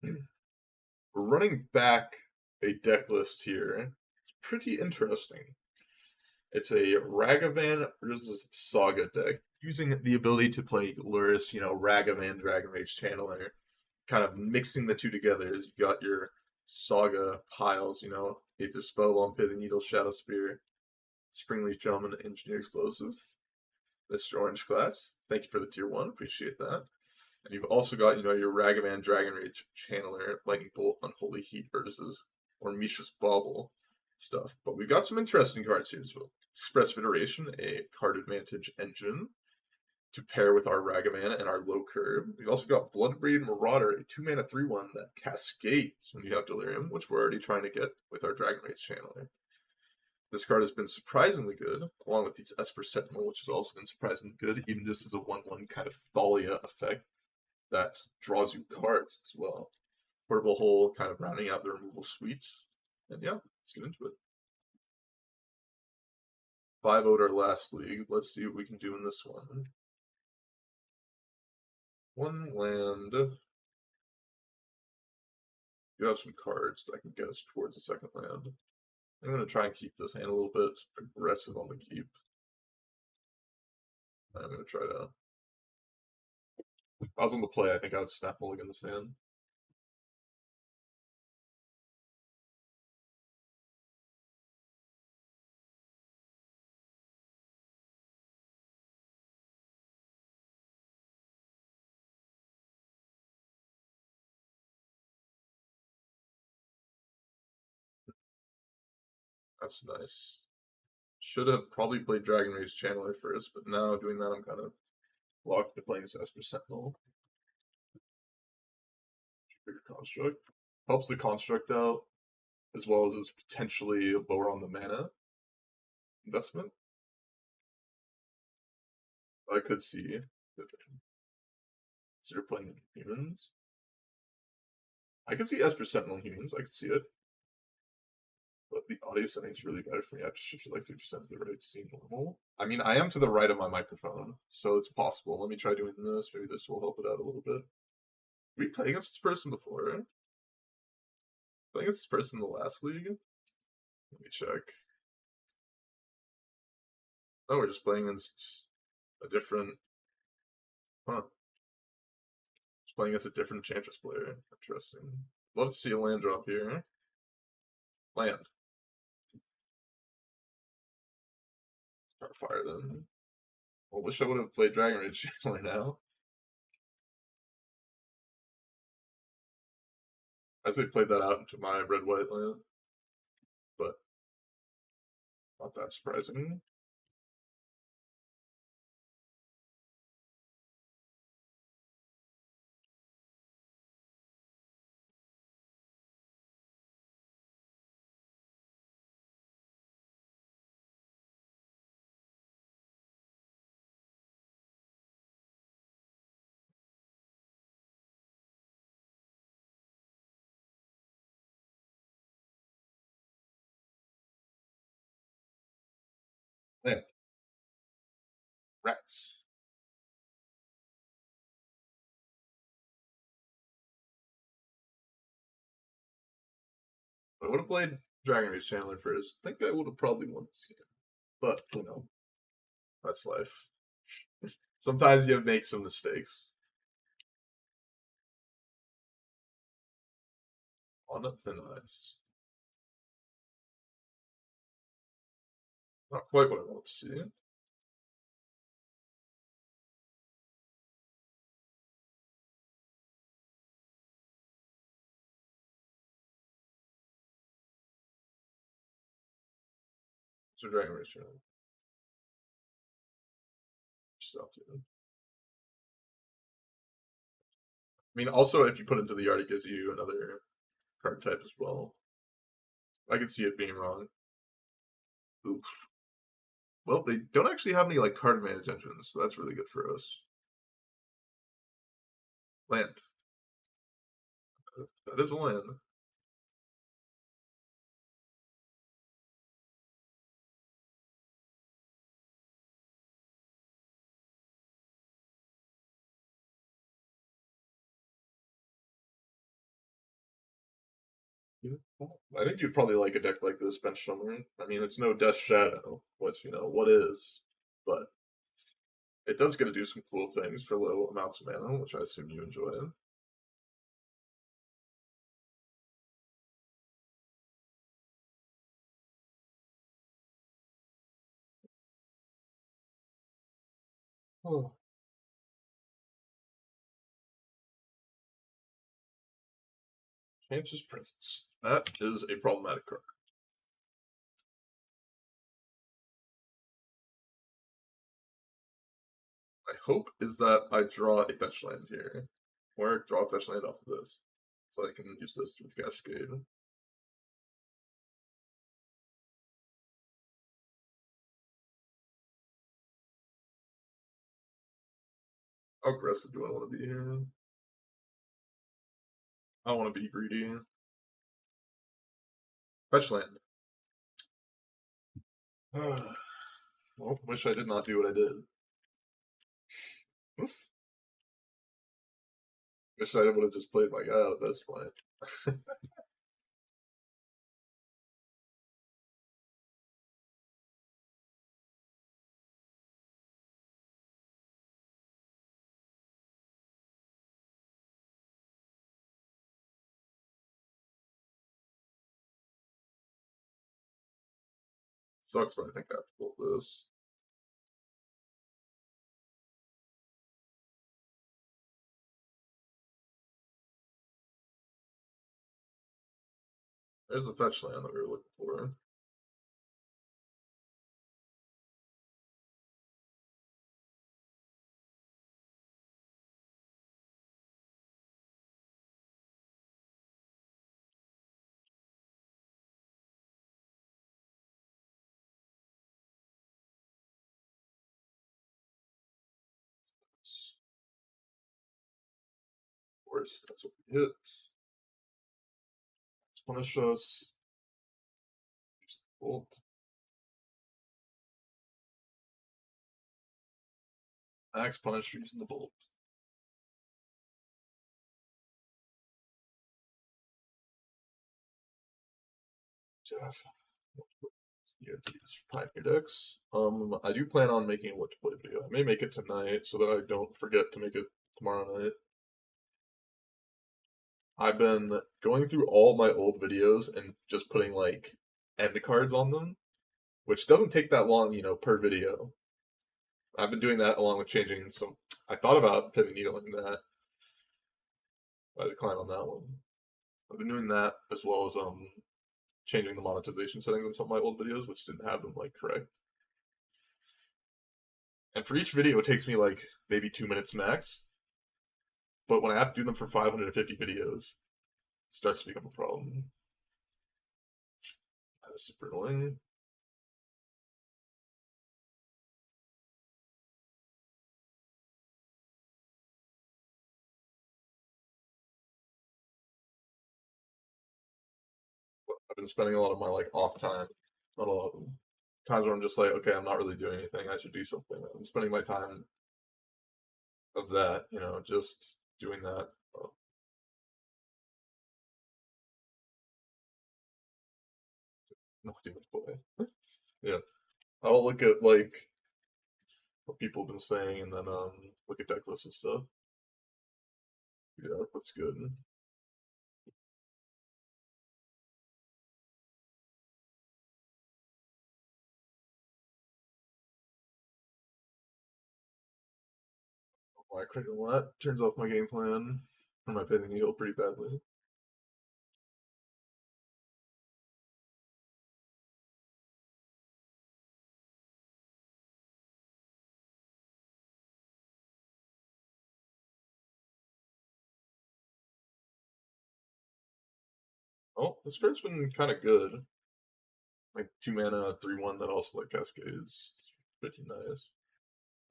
We're running back a deck list here. It's pretty interesting. It's a Ragavan versus Saga deck, using the ability to play lurrus, Ragavan Dragon Rage Channeler, kind of mixing the two together. As you got your Saga piles, Aether Spellbomb, Pithing Needle, Shadow Spear, Springleaf Shaman, Engineer Explosive. Mr. Orange Class, thank you for the tier 1, appreciate that. And you've also got, your Ragavan Dragon Rage Channeler, Lightning Bolt, Unholy Heat Urzas, or Misha's Bauble stuff. But we've got some interesting cards here as well. Express Federation, a card advantage engine to pair with our Ragavan and our low curve. We've also got Bloodbraid Marauder, a 2-mana 3/1 that cascades when you have Delirium, which we're already trying to get with our Dragon Rage Channeler. This card has been surprisingly good, along with these Esper Sentinel, which has also been surprisingly good, even just as a 1/1 kind of Thalia effect that draws you cards as well. Portable Hole kind of rounding out the removal suite. And yeah, let's get into it. 5-0'd our last league. Let's see what we can do in this one. 1 land. You have some cards that can get us towards a second land. I'm going to try and keep this hand a little bit aggressive on the keep. I'm going to try to... If I was on the play, I think I would snap mulligan this hand. That's nice. Should have probably played Dragon Rage Channeler first, but now doing that, I'm kind of locked to playing this Esper Sentinel. Bigger construct. Helps the construct out, as well as is potentially lower on the mana investment. I could see that consider playing humans. I could see Esper Sentinel humans, I could see it. But the audio setting's really better for me. I have to shift it like 50% to the right to see normal. I mean, I am to the right of my microphone, so it's possible. Let me try doing this. Maybe this will help it out a little bit. Did we play against this person before? Playing against this person in the last league? Let me check. Oh, we're just playing against a different... Huh. Just playing against a different Enchantress player. Interesting. Love to see a land drop here. Land. Start fire then. Well, wish I would have played Dragon Rage Channeler now. As they played that out into my red-white land. But not that surprising. Land. Rats. If I would have played Dragon Rage Channeler first, I think I would have probably won this game. But, that's life. Sometimes you make some mistakes. On a thin ice. Not quite what I want to see. So Dragon Rage Channeler. Stuff, dude. I mean, also, if you put it into the yard, it gives you another card type as well. I could see it being wrong. Oof. Well, they don't actually have any card advantage engines, so that's really good for us. Land. That is a land. Yeah. I think you'd probably like a deck like this, Bench Summer. I mean, it's no Death Shadow, which, what is, but it does get to do some cool things for low amounts of mana, which I assume you enjoy. Oh. Changes Presence. That is a problematic card. My hope is that I draw a fetch land here, or draw a fetch land off of this, so I can use this with Cascade. How aggressive do I want to be here? I want to be greedy. Fetch land. Well, wish I did not do what I did. Wish I would have just played my guy out at this point. Sucks, but I think I have to pull this. There's the fetch land that we were looking for. Of course, that's what we hit. Let's punish us. Use the bolt. Max punish for using the bolt. Jeff. Yeah, these Pioneer decks. I do plan on making a what to play video. I may make it tonight so that I don't forget to make it tomorrow night. I've been going through all my old videos and just putting like end cards on them, which doesn't take that long, per video. I've been doing that along with changing some. I thought about pin the needling that. I declined on that one. I've been doing that as well as changing the monetization settings on some of my old videos, which didn't have them like correct. And for each video, it takes me like maybe 2 minutes max. But when I have to do them for 550 videos, it starts to become a problem. That is super annoying. I've been spending a lot of my like off time, not a lot of them. Times where I'm just like, okay, I'm not really doing anything. I should do something. I'm spending my time of that, just doing that. Not too much play. Yeah, I'll look at like what people have been saying, and then look at deck lists and stuff. Yeah, that's good. Why critical that turns off my game plan or my pin the needle pretty badly. Oh, this card's been kind of good. Like 2 mana, 3/1 that also like cascades. It's pretty nice.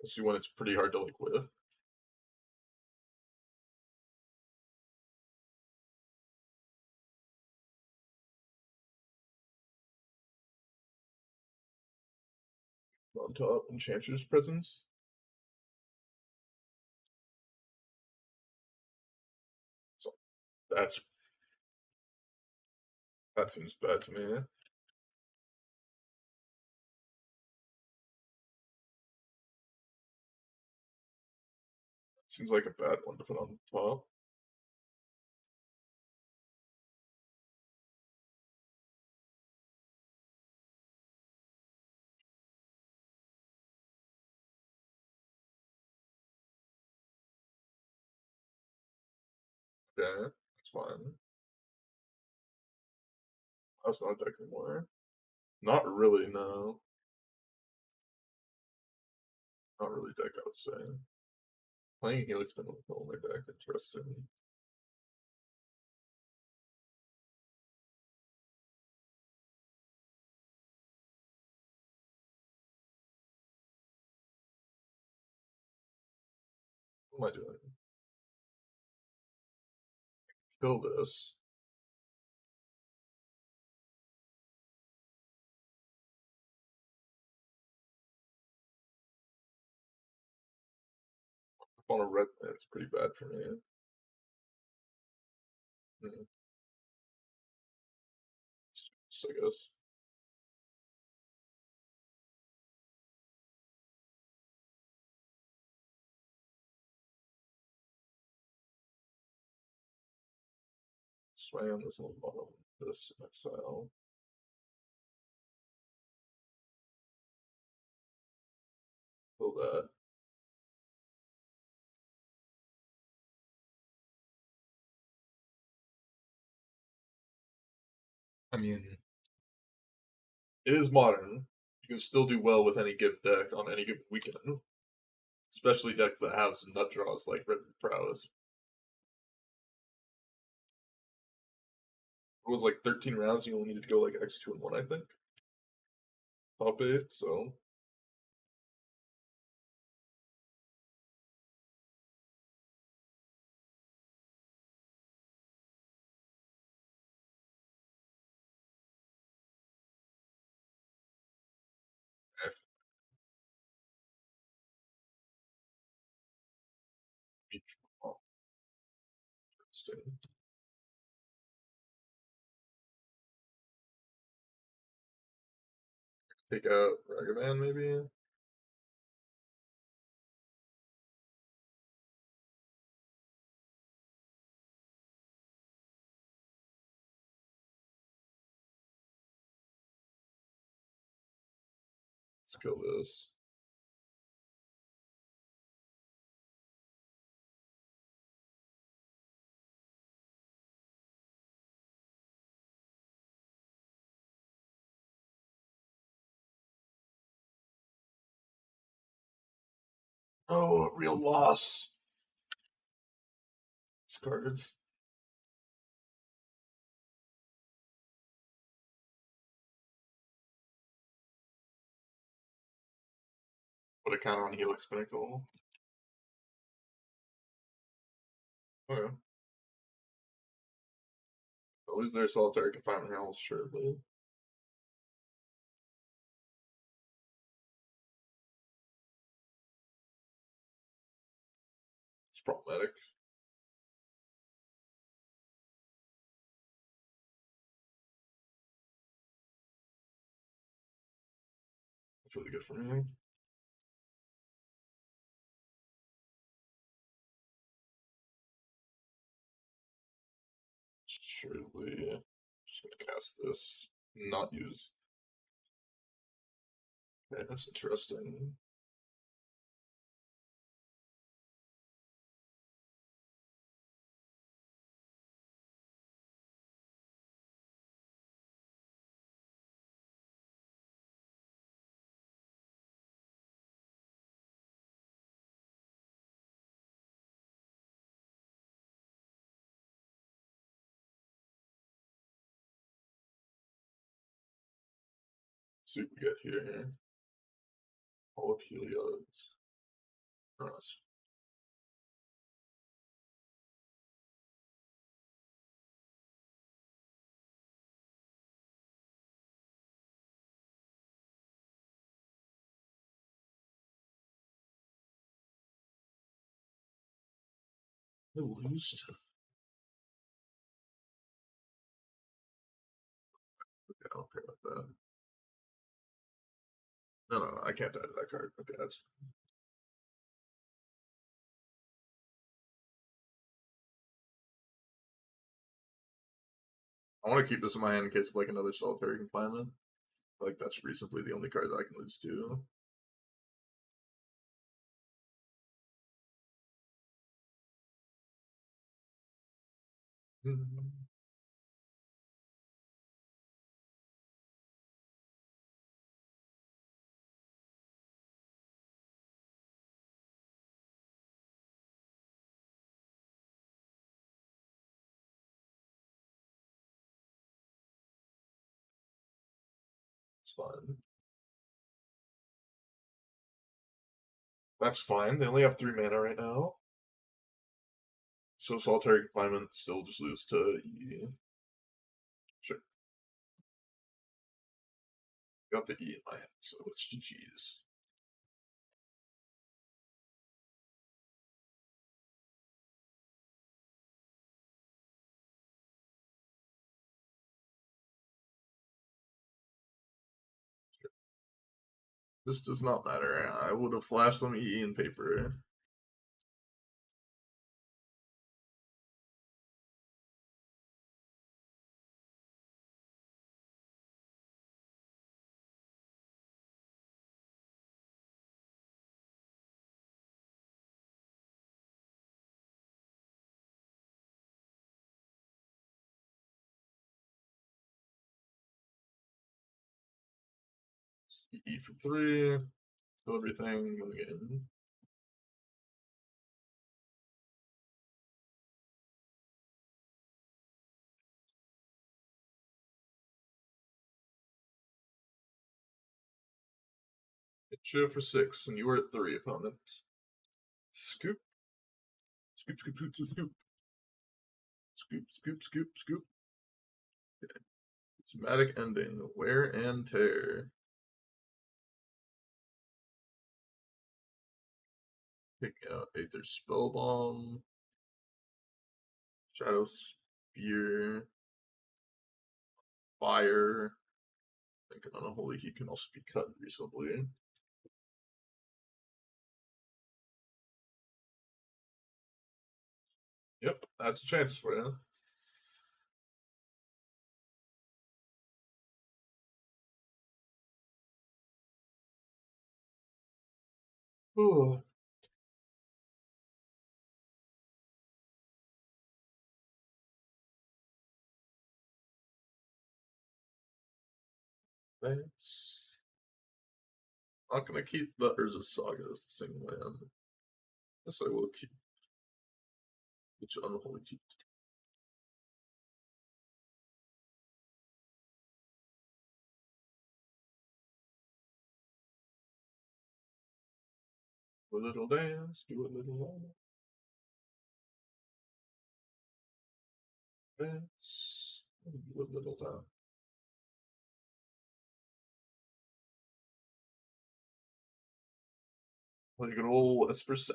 Especially when it's pretty hard to like whiff. On top, Enchantress Presence. So that's That seems bad to me. Seems like a bad one to put on the top. Okay, that's fine. That's not a deck anymore. Not really, no. Not really deck, I would say. Playing Helix been the only deck, interesting. What am I doing? Kill this. On a red, it's pretty bad for me. Hmm. So I guess. Sway on this little bottom. This exile. Kill that. I mean, it is modern. You can still do well with any given deck on any given weekend. Especially decks that have some nut draws like Red Prowess. It was like 13 rounds, you only needed to go like X2 and 1, I think. Top 8, so. Interesting. Take out Ragavan, maybe? Let's kill this. Oh, real loss. These cards. Put a counter on Helix Pinnacle. Okay. They'll lose their solitary confinement almost surely. It's problematic. It's really good for me. Surely. Just gonna cast this. Not use. Okay, that's interesting. Let's see what we get here. All of Helios. Nice. At least. don't care about that. No, I can't add that card. Okay, that's fine. I want to keep this in my hand in case of like another solitary confinement. Like that's reasonably the only card that I can lose to. It's fine. That's fine. They only have 3 mana right now. So solitary confinement still just lose to E. Sure. Got the E in my hand, so it's GG's. This does not matter. I would have flashed some EE in paper. EE for 3. Kill everything. Win the game. Hit you for 6, and you were at 3, opponent. Scoop. Scoop, scoop, scoop, scoop, scoop. Scoop, scoop, scoop, scoop. Okay. Somatic ending. Wear and tear. Picking out Aether Spellbomb. Shadow Spear. Fire. I think an Unholy Heat can also be cut reasonably. Yep, that's a chance for you. Ooh. Thanks. Not gonna keep the Urza Saga as the single land. Yes, I will keep each Unholy Heat. Do a little dance, do a little dance, do a little dance. Like an old Espresso.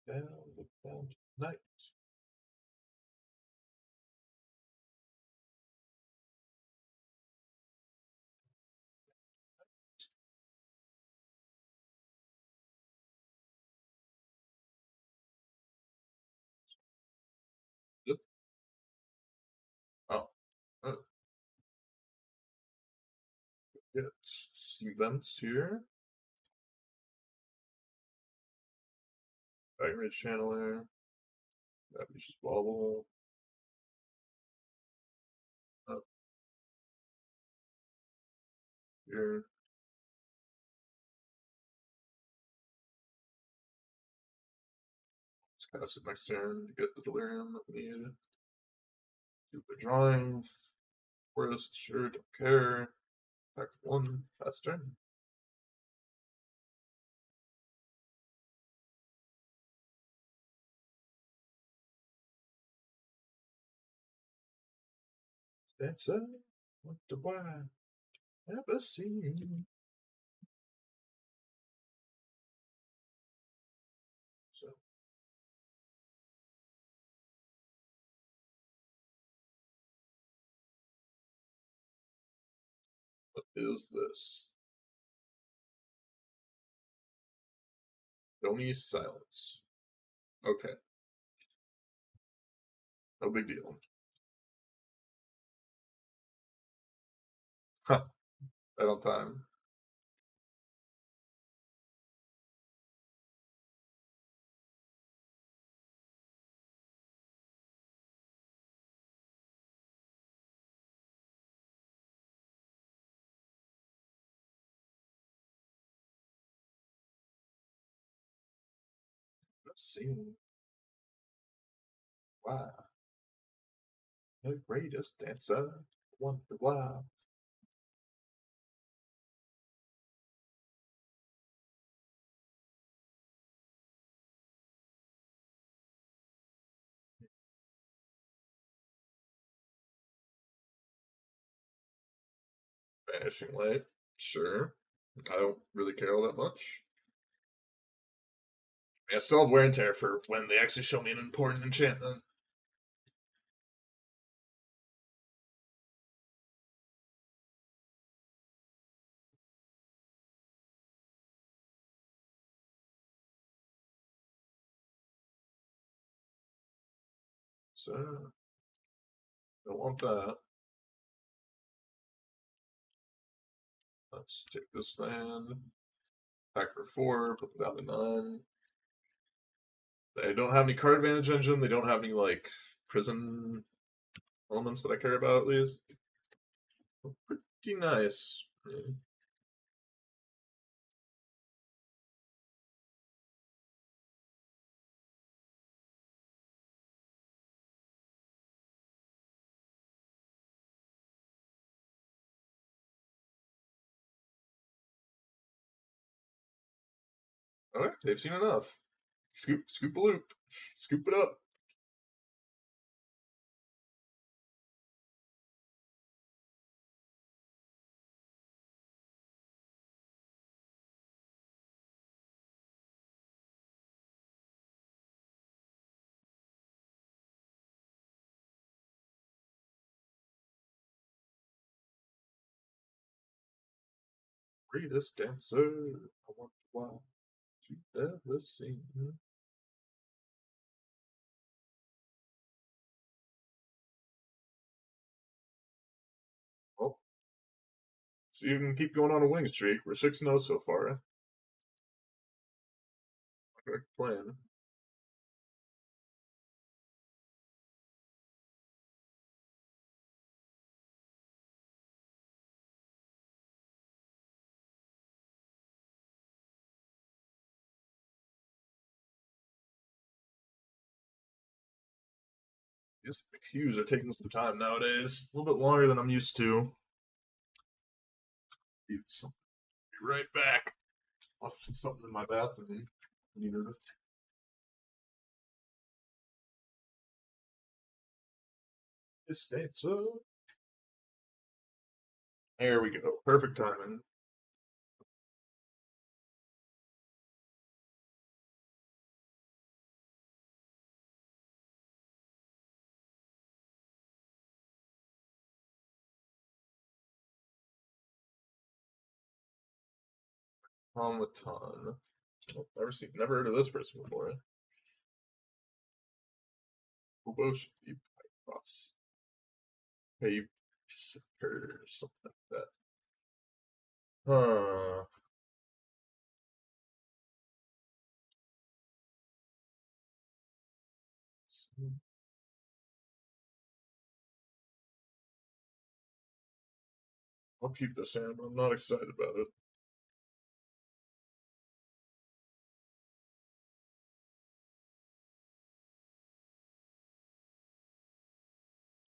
Down tonight. Yep. Oh. Get events here. Dragon Rage Channeler. Rapacious Bauble. Up here. Let's cast it next turn to get the Delirium that we need. Do the drawing. Forest, sure, don't care. Back 1, fast turn. That's what do I ever see? is this? Don't use silence. Okay. No big deal. Huh. Right on time. Let's see. Wow. The greatest dancer. Wonder why. Vanishing Light. Sure. I don't really care all that much. I still have wear and tear for when they actually show me an important enchantment. So, don't want that. Let's take this land. Pack for 4, put it down to 9. They don't have any card advantage engine. They don't have any, like, prison elements that I care about, at least. Pretty nice. Yeah. Alright, they've seen enough. Scoop a loop. Scoop it up. Greatest dancer. I wonder why you've never seen me. Well, so you can keep going on a winning streak. We're 6-0 so far. Correct plan. These queues are taking some time nowadays. A little bit longer than I'm used to. Be right back. Left something in my bathroom. Needed it. This dancer. There we go. Perfect timing. Automaton. Oh, never heard of this person before. Ubo should be cross. Hey, or something like that. Huh. I'll keep this in, but I'm not excited about it.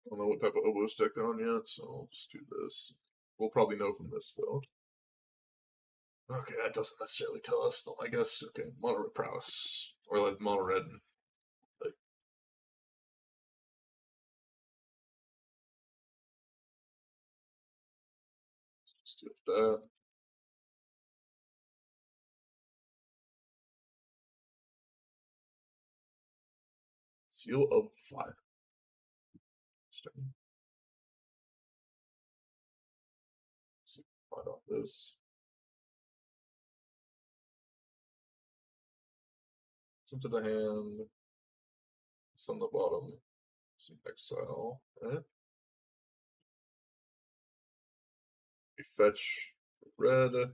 I don't know what type of oboe deck they're on yet, so I'll just do this. We'll probably know from this, though. Okay, that doesn't necessarily tell us, though, I guess. Okay, mono red prowess. Or like mono red. Like, let's do that. Seal of Fire. on this. Into the hand. It's on the bottom. Some exile. Right? We fetch red. Play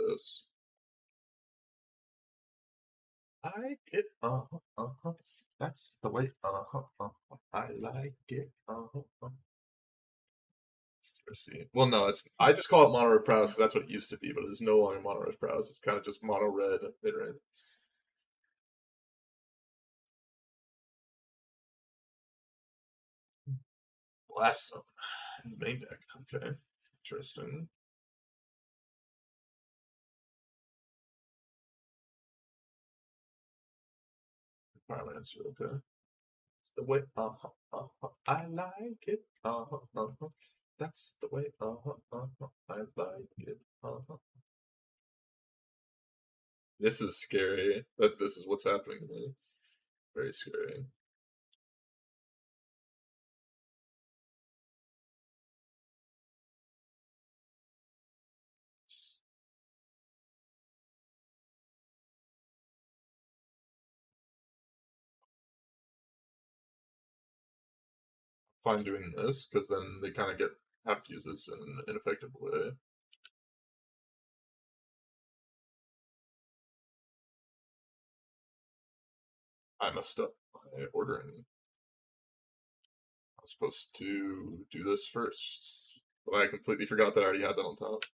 this. I get That's the way. I like it. See. Well, no, it's. I just call it mono red prowess because that's what it used to be, but it's no longer mono red prowess. It's kind of just mono red mid range. Blast zone in the main deck. Okay, interesting. Pyromancer. Okay. It's the way. I like it. That's the way. I like it. This is scary. That this is what's happening to me. Very scary. Fine doing this because then they kind of have to use this in an ineffective way. I messed up by ordering. I was supposed to do this first, but I completely forgot that I already had that on top.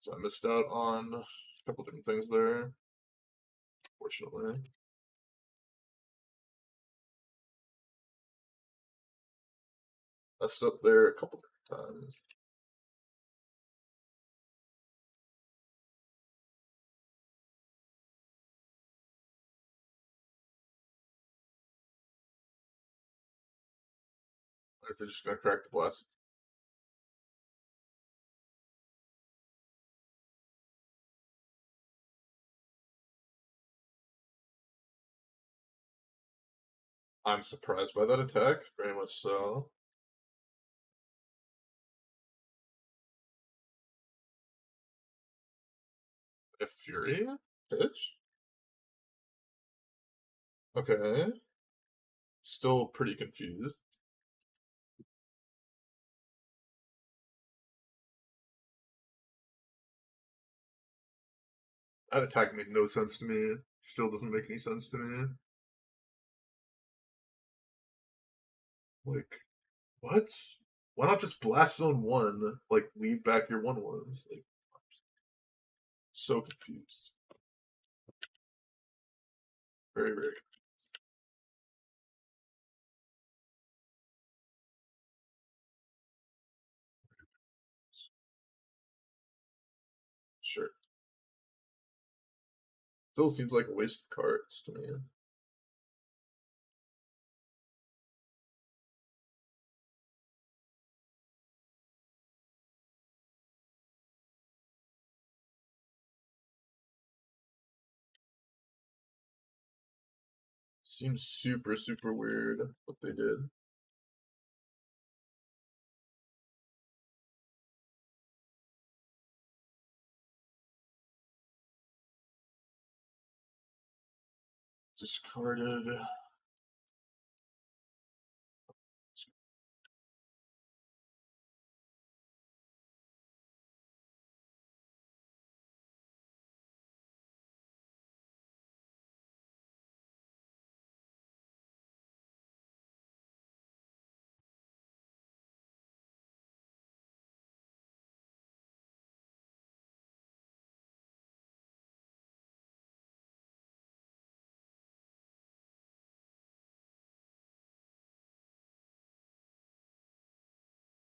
So I missed out on a couple different things there, fortunately. Messed up there a couple different times. If they're just gonna crack the blast. I'm surprised by that attack, very much so. If Fury? Pitch? Okay. Still pretty confused. That attack made no sense to me. Still doesn't make any sense to me. Like, what? Why not just blast zone 1? Like, leave back your 1/1s? Like, so confused. Very, very confused. Sure. Still seems like a waste of cards to me. Seems super, super weird what they did. Discarded.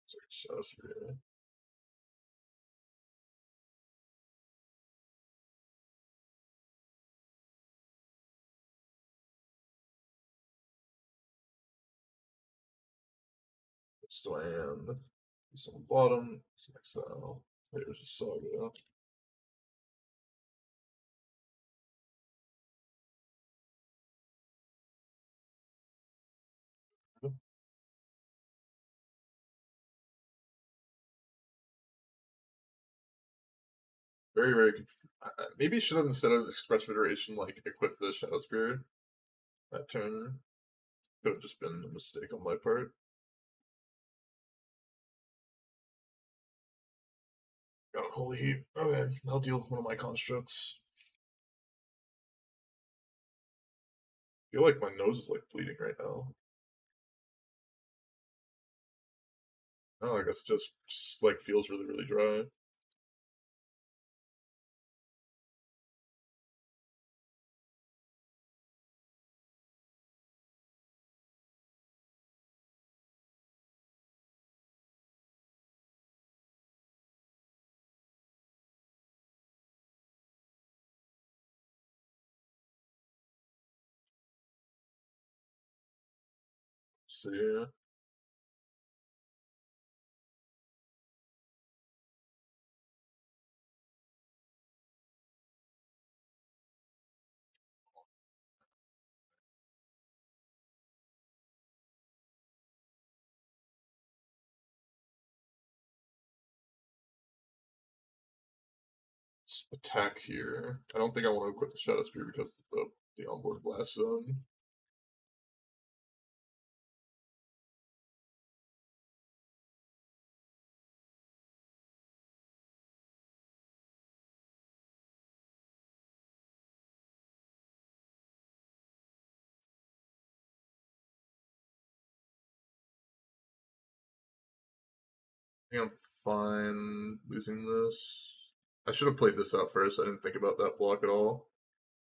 Sorry, just really. Still am. He's on the bottom. It's an exile. There's a Saga. Very, very. Maybe should have instead of Express Federation like equip the Shadow Spear that turn. Could have just been a mistake on my part. Got Holy Heat. Okay, I'll deal with one of my constructs. I feel like my nose is like bleeding right now. Oh, I guess just like feels really, really dry. Let's see. Let's attack here. I don't think I want to equip the Shadow Spear because of the onboard blast zone. I think I'm fine losing this. I should have played this out first. I didn't think about that block at all.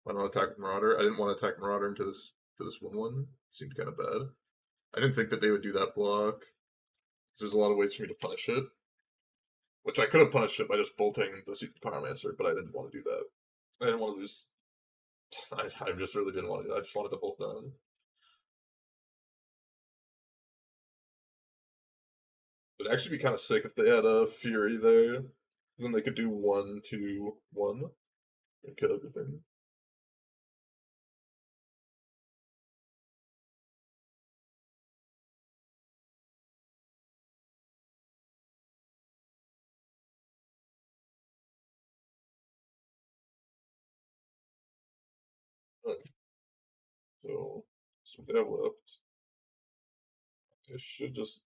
Why not attack Marauder? I didn't want to attack Marauder into this 1/1. Seemed kind of bad. I didn't think that they would do that block. Because there's a lot of ways for me to punish it. Which I could have punished it by just bolting the Secret Pyromancer, but I didn't want to do that. I didn't want to lose. I just really didn't want to do that. I just wanted to bolt down. It'd actually be kind of sick if they had a Fury there. Then they could do 1/2/1 and kill everything. So that's what they have left. I should just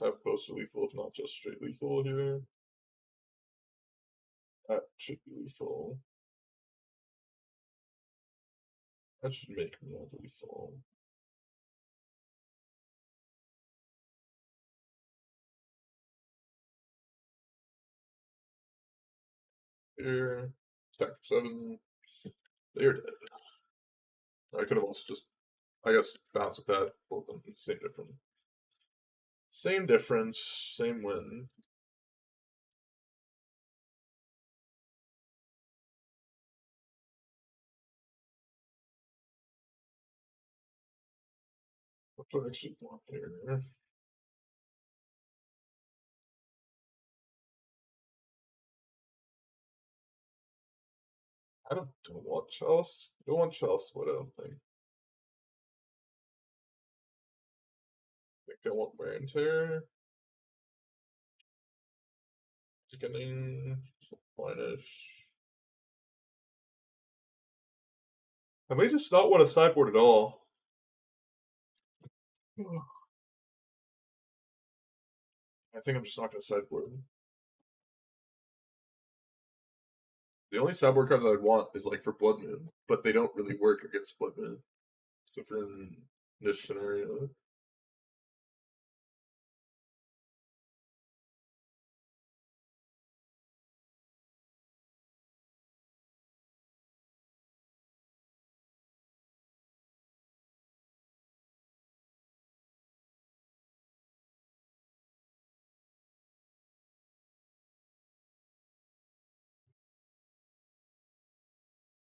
have close to lethal, if not just straight lethal here. That should be lethal. That should make me have lethal. Here, attack for 7. They're dead. I could have also just, I guess, bounced with that. Both of them, same difference. Same difference, same win. What do I actually want here? I don't want Chalice. I don't want Chalice, what I don't think. I think I want Wear and Tear. Beginning, Vanish. I may just not want to sideboard at all. I think I'm just not going to sideboard. The only sideboard cards I want is like for Blood Moon, but they don't really work against Blood Moon. So for in this scenario,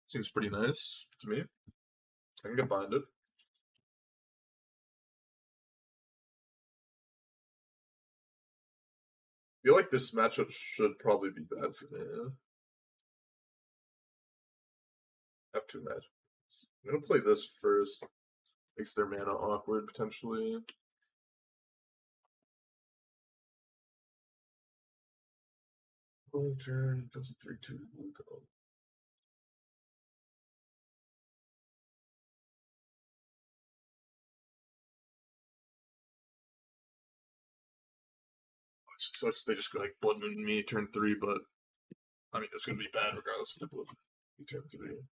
seems pretty nice to me. I can get behind it. I feel like this matchup should probably be bad for me. I have two matchups. I'm gonna play this first. Makes their mana awkward potentially. Turn goes 3/2. Go. So they just go like Blood Moon me turn 3, but I mean it's gonna be bad regardless if they Blood Moon me turn 3.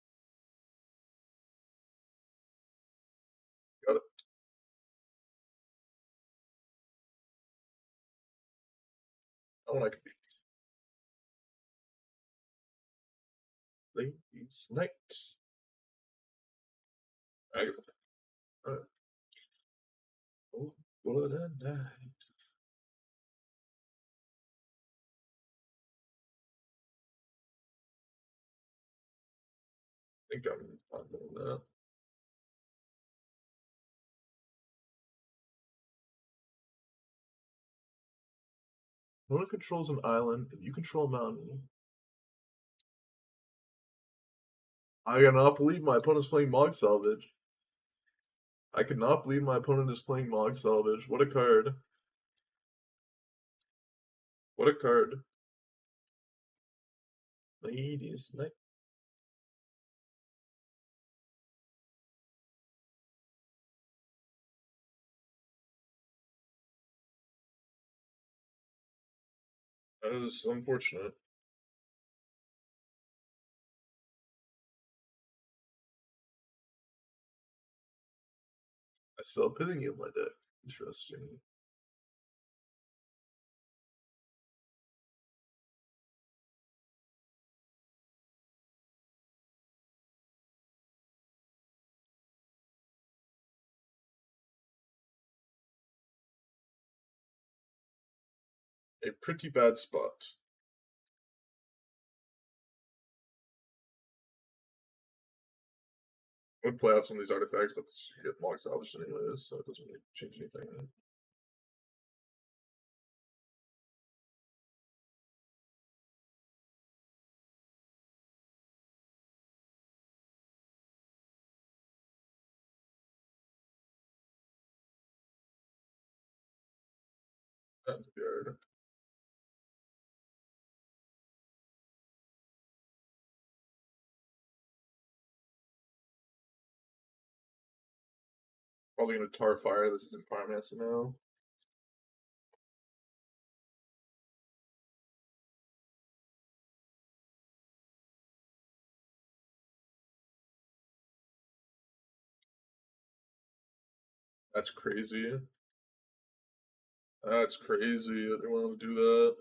Got it. I don't like Ladies Night. I oh, what a night. I think I'm doing that. No one controls an island, and you control a mountain. I cannot believe my opponent's playing Mog Salvage. I cannot believe my opponent is playing Mog Salvage. What a card. What a card. Ladies Night. That is unfortunate. I still have Pithing in my deck. Interesting. A pretty bad spot. I would play out some of these artifacts, but you get Mog Salvaged anyways, so it doesn't really change anything. That's weird. Probably gonna Tar Fire. This isn't Pyromancer now. That's crazy. That's crazy that they want to do that.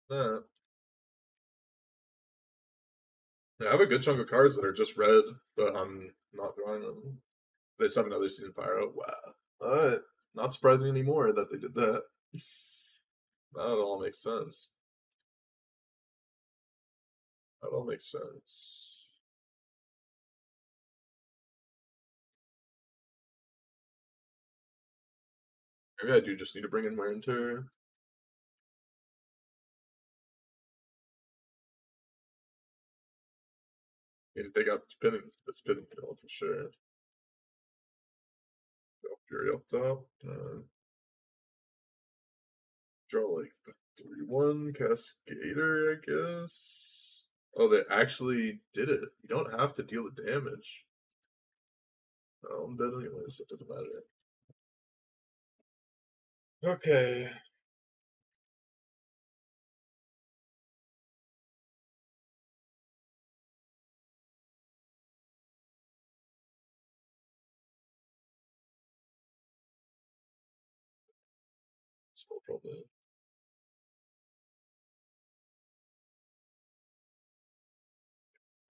Yeah. Yeah, I have a good chunk of cards that are just red, but I'm not drawing them. They just have another Season Pyro. Wow. Alright. Not surprising anymore that they did that. That all makes sense. That all makes sense. Maybe I do just need to bring in Winter. They got spinning kill for sure. Fury up top. Draw like the 3/1 Cascader, I guess. Oh, they actually did it. You don't have to deal the damage. Oh, I'm dead anyways, so it doesn't matter. Okay. Small problem.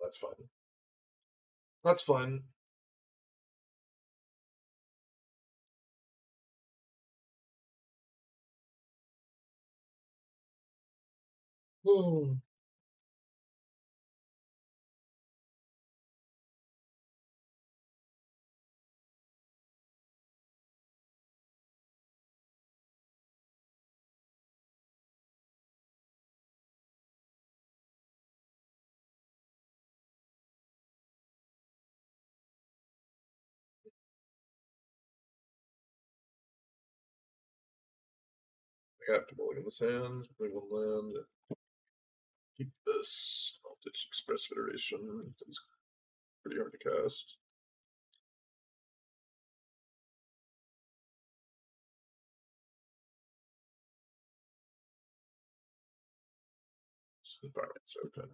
That's fine. That's fine. Hmm. I have to mulligan the sand, play one land. Keep this. I'll ditch Express Federation. It's pretty hard to cast. Environments, okay.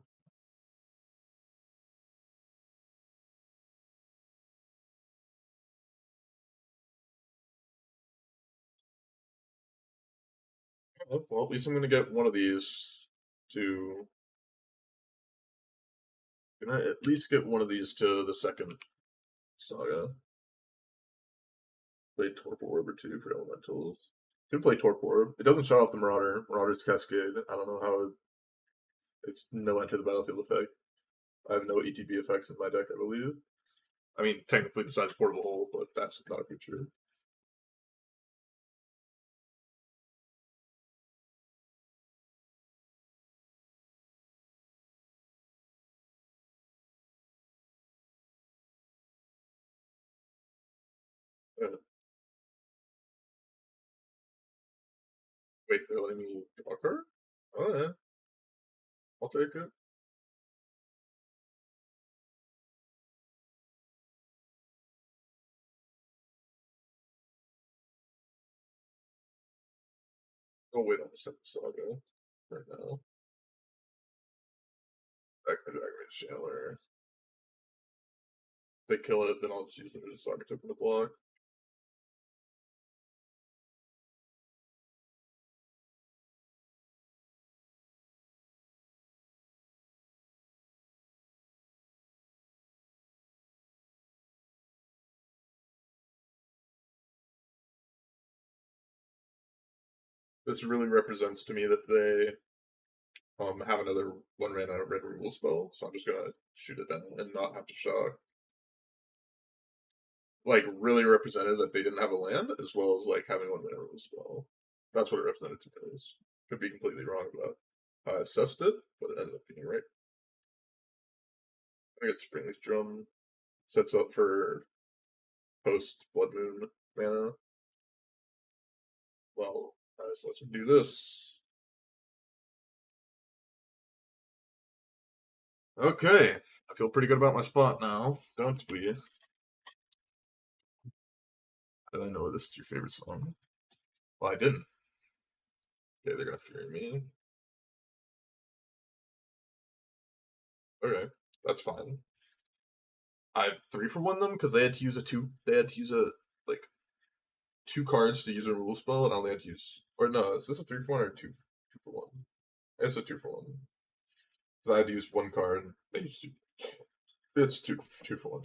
Well, at least I'm gonna get one of these to. Can I at least get one of these to the second Saga? Play Torpor Orb or two for elementals. Could play Torpor Orb. It doesn't shut off the Marauder. Marauder's Cascade. I don't know how it's no enter the battlefield effect. I have no ETB effects in my deck, I believe. I mean, technically besides Portable Hole, but that's not a creature. Uh, Wait, they're letting me block her? Oh yeah, I'll take it. Oh wait, I'm second Saga right now. Back to Dragon Chandler. If they kill it, then I'll just use the Saga token to block. This really represents to me that they have another one mana red removal spell, so I'm just gonna shoot it down and not have to shock. Like really represented that they didn't have a land as well as like having one mana removal spell. That's what it represented to me. Could be completely wrong about how I assessed it, but it ended up being right. I get Springleaf Drum sets up for post Blood Moon mana. Well, so let's do this. Okay, I feel pretty good about my spot now, don't we? How did I know this is your favorite song? Well, I didn't. Okay, they're gonna fury me. Okay, that's fine. I 3-for-1 them because they had to use a two. They had to use a like 2 cards to use a removal spell, and I only had to use. Or no, is this a 3-for-1 or 2-for-1? It's a 2-for-1 because I had to use 1 card. They used two. It's 2-for-1.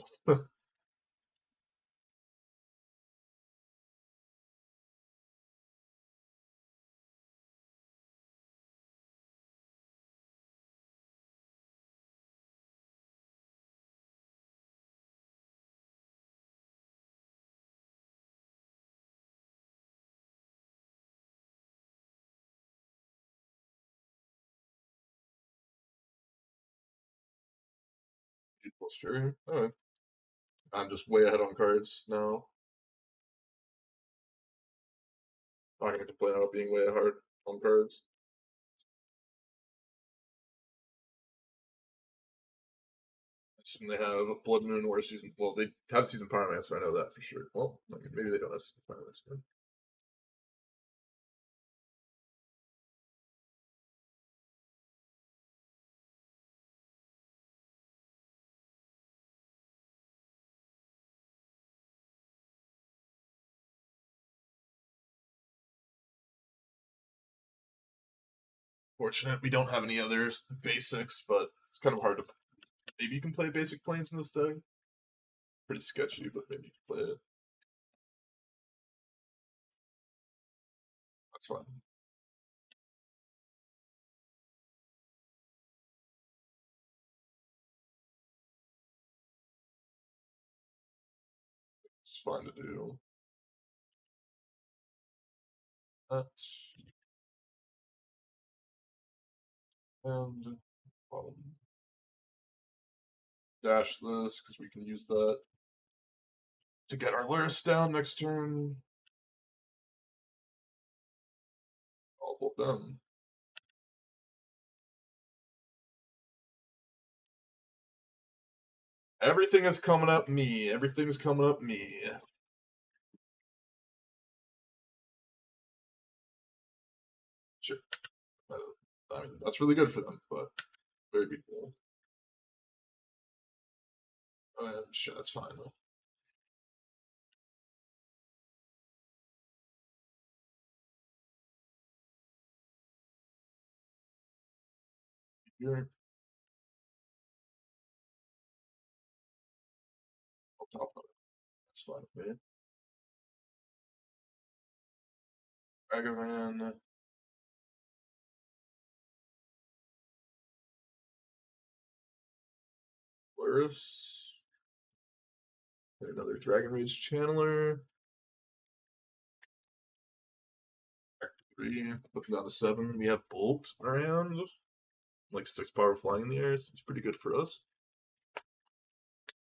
Plus fury. Alright. I'm just way ahead on cards now. Not gonna complain about being way ahead on cards. I assume they have Blood Moon or Season. Well, they have Season Pyromancer, so I know that for sure. Well, maybe they don't have Season Pyromancer. Fortunate we don't have any other basics, but it's kind of hard to. Maybe you can play basic planes in this deck. Pretty sketchy, but maybe you can play it. That's fine. It's fine to do. That and dash this because we can use that to get our lurrus down next turn. Well done. Everything is coming up me. Everything's coming up me. Sure. I mean, that's really good for them, but very people. Sure, that's fine though. Here, I'll top of it. That's fine with me. Ragavan. Lurrus. Another Dragon Rage Channeler. 3. Looking down to 7. We have Bolt around. Like 6 power flying in the air. So it's pretty good for us.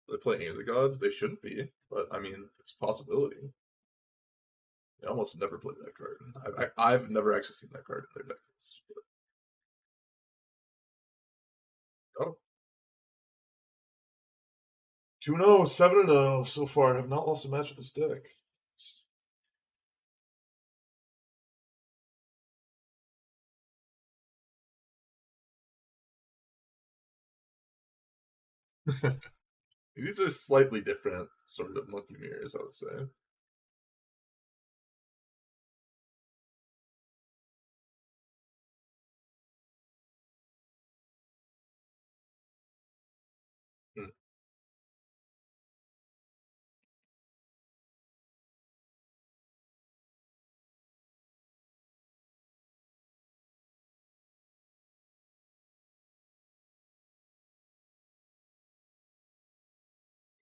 They play any of the gods? They shouldn't be, but I mean, it's a possibility. They almost never play that card. I've never actually seen that card in their deck list. Got him. 2-0, 7-0 so far. I have not lost a match with this deck. These are slightly different sort of monkey mirrors, I would say. Hmm.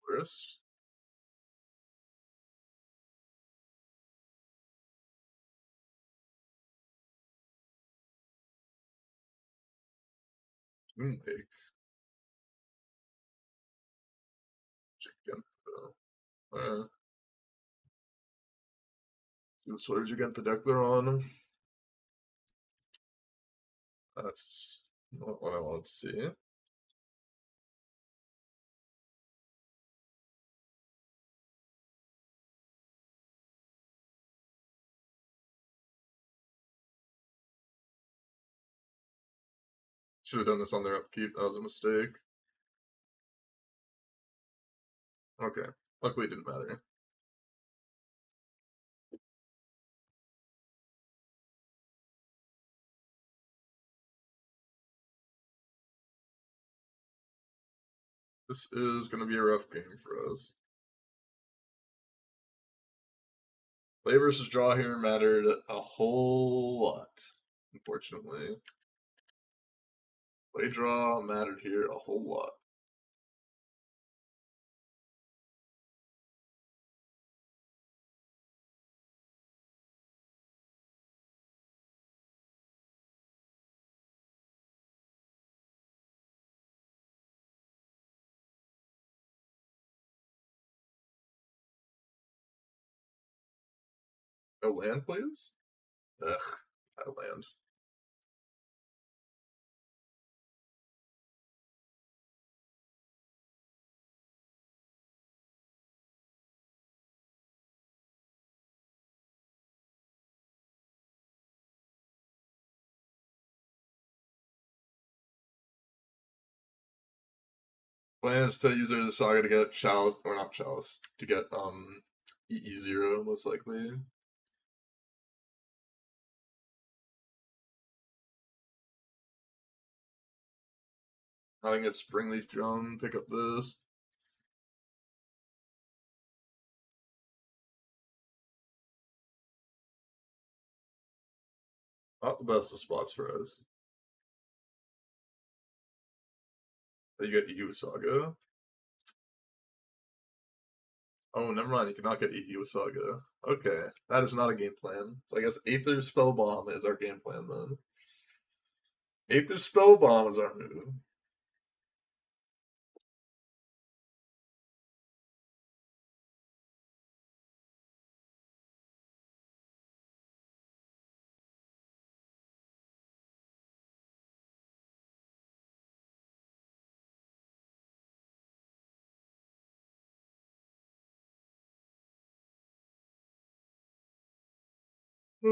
First, Moonlake. Chicken. So what did you get the deck they're on? That's not what I wanted to see. Should have done this on their upkeep. That was a mistake. Okay. Luckily, it didn't matter. This is going to be a rough game for us. Play versus draw here mattered a whole lot, unfortunately. Play draw mattered here a whole lot. No land, please? Ugh, out of land. Plan is to use Urza Saga to get Chalice, or not Chalice, to get EE0 most likely. I can get Springleaf Drum, pick up this. Not the best of spots for us. You get EU Saga. Oh, never mind. You cannot get EU Saga. Okay, that is not a game plan. So I guess Aether Spellbomb is our game plan then. Aether Spellbomb is our move. I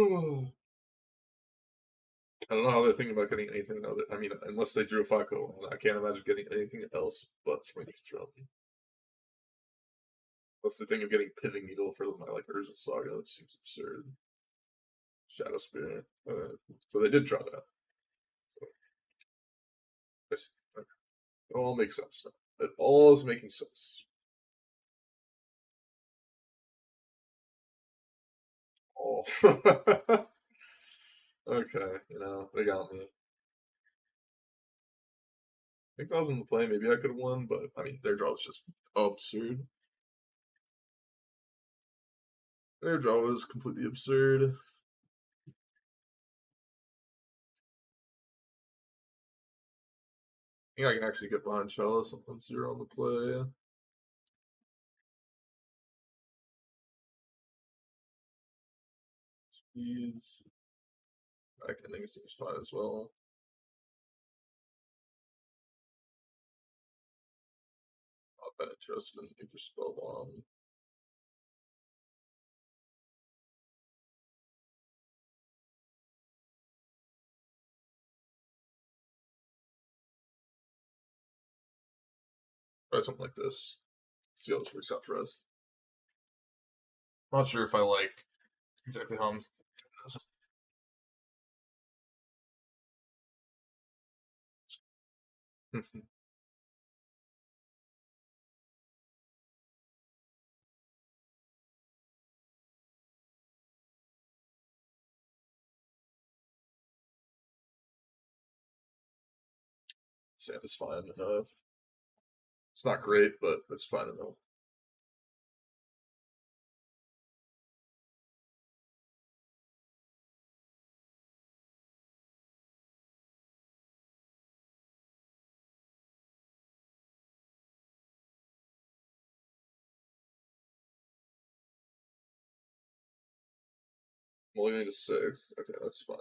don't know how they're thinking about getting anything other. I mean, unless they drew a Falco, I can't imagine getting anything else but Spring's Drum. Unless they think of getting Pithing Needle for my like Urza Saga, which seems absurd. Shadow Spirit. So they did draw that. So it all makes sense now. It all is making sense. Oh. Okay, they got me. I think if I was in the play, maybe I could have won, but I mean, their draw was just absurd. Their draw was completely absurd. I think I can actually get behind Chalice once you're on the play. Speeds. I think it seems fine as well. Not that interested in either Spellbomb. Try something like this. See how this works out for us. Not sure if I like exactly how I'm. Sand is fine enough. It's not great, but it's fine enough. I'm only going to 6. Okay, that's fine.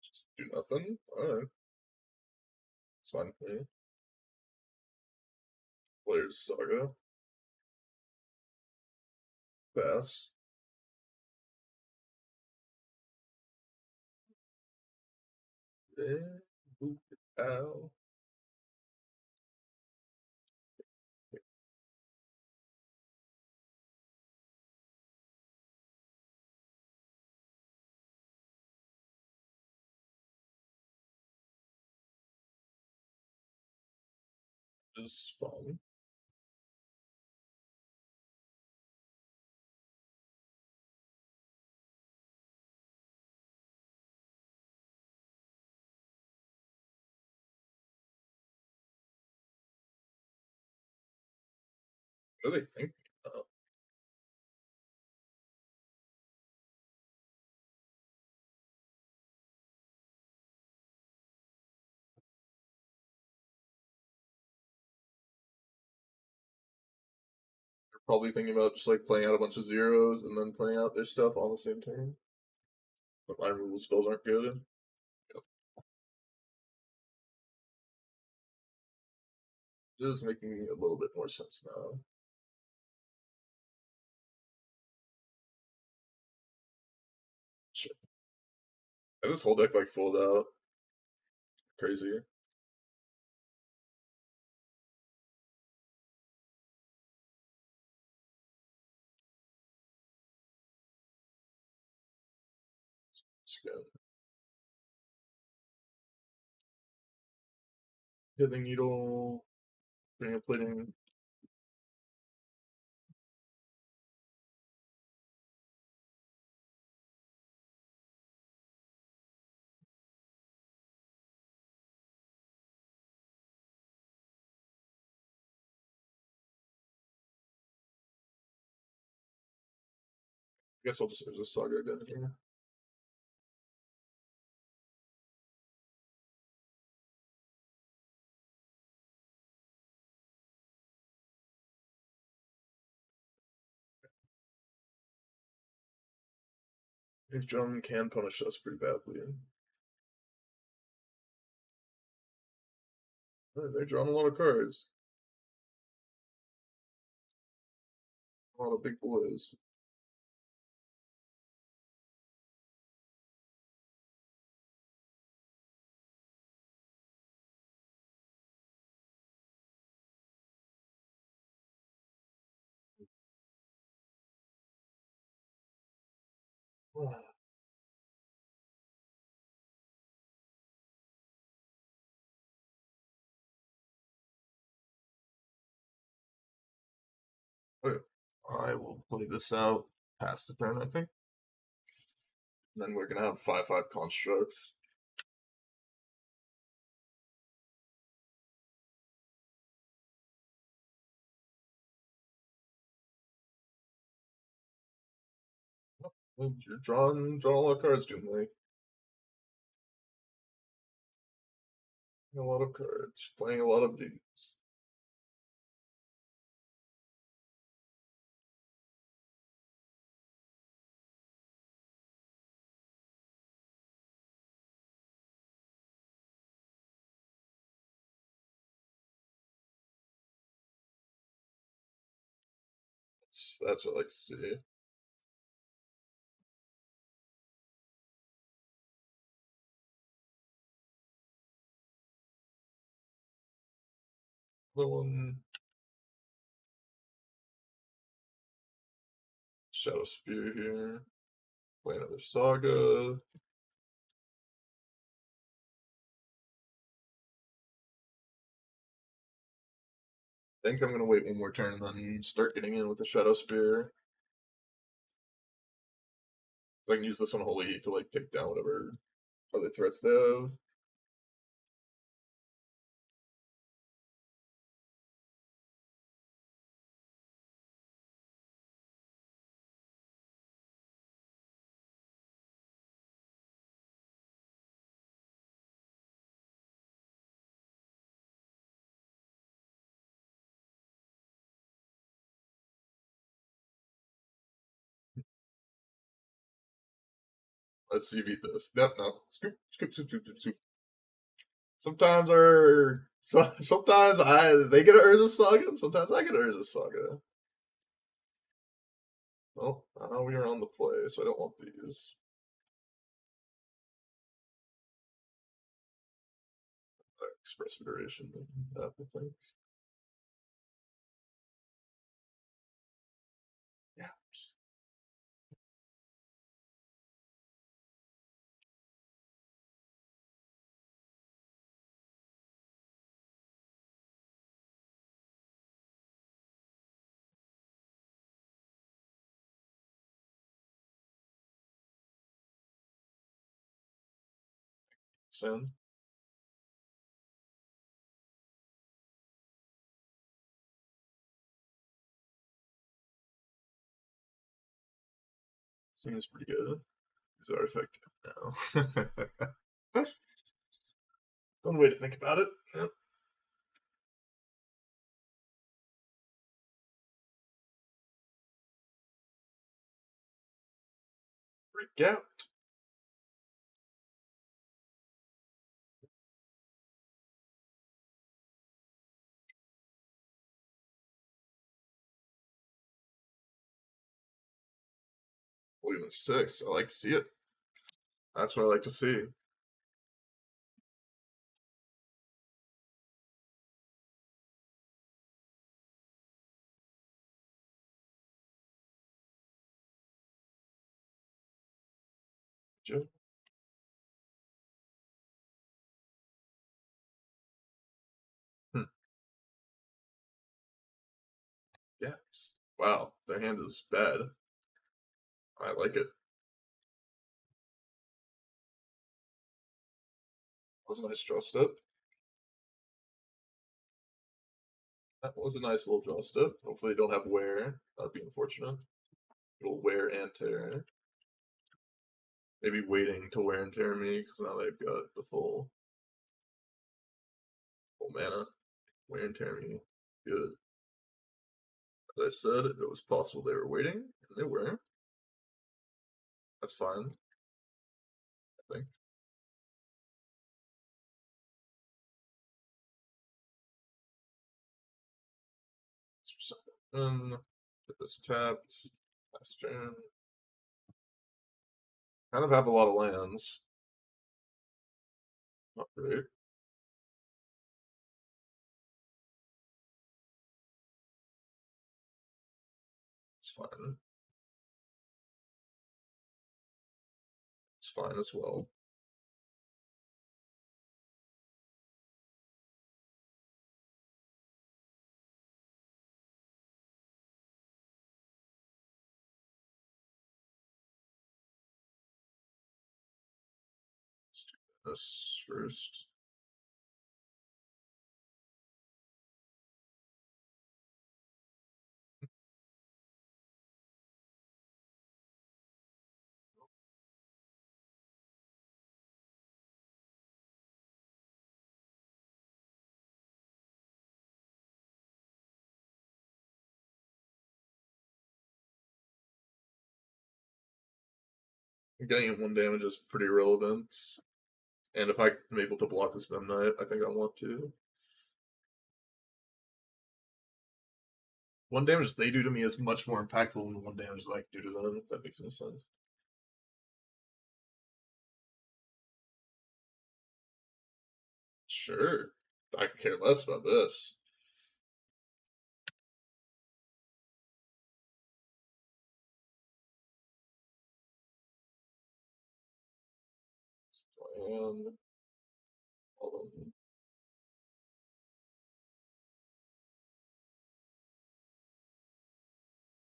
Just do nothing. Alright. It's fine for me. Player's Saga. Pass. Ow. Is fine. What do they think? They're probably thinking about just like playing out a bunch of zeros and then playing out their stuff on the same turn. But my removal spells aren't good. Yep. This is making a little bit more sense now. Sure. And this whole deck like fold out. Crazy. It's good. Hitting needle. Bring up plating. I guess I'll just use a Saga again here. If John can punish us pretty badly. They're drawing a lot of cards. A lot of big boys. Okay. I will play this out past the turn, I think. And then we're gonna have 5/5 constructs. You're drawing a lot of cards, Doomley. A lot of cards, playing a lot of dudes. That's what I like to see. The one Shadow Spear here. Play another Saga. I think I'm gonna wait one more turn and then start getting in with the Shadow Spear. So I can use this on Holy Heat to like take down whatever other threats they have. Let's see beat this. No. Scoop. Sometimes sometimes they get an Urza Saga, and sometimes I get an Urza Saga. Well, now we are on the play, so I don't want these. Express iteration I think. Yeah. Soon. Seems pretty good. Is artifact now. One way to think about it. Yep. Freak out. William 6. I like to see it. That's what I like to see. Joe. Hmm. Yeah. Wow, their hand is bad. I like it. Was a nice draw step. That was a nice little draw step. Hopefully, they don't have wear. That'd be unfortunate. It'll wear and tear. Maybe waiting to wear and tear me because now they've got the full mana. Wear and tear me. Good. As I said, it was possible they were waiting, and they were. That's fine, I think. Get this tapped. Last turn. Kind of have a lot of lands. Not great. It's fine. It's fine as well. Let's do this first. Getting it 1 damage is pretty relevant. And if I'm able to block this Memnite, I think I want to. 1 damage they do to me is much more impactful than the 1 damage that I can do to them, if that makes any sense. Sure. I could care less about this. And hold on.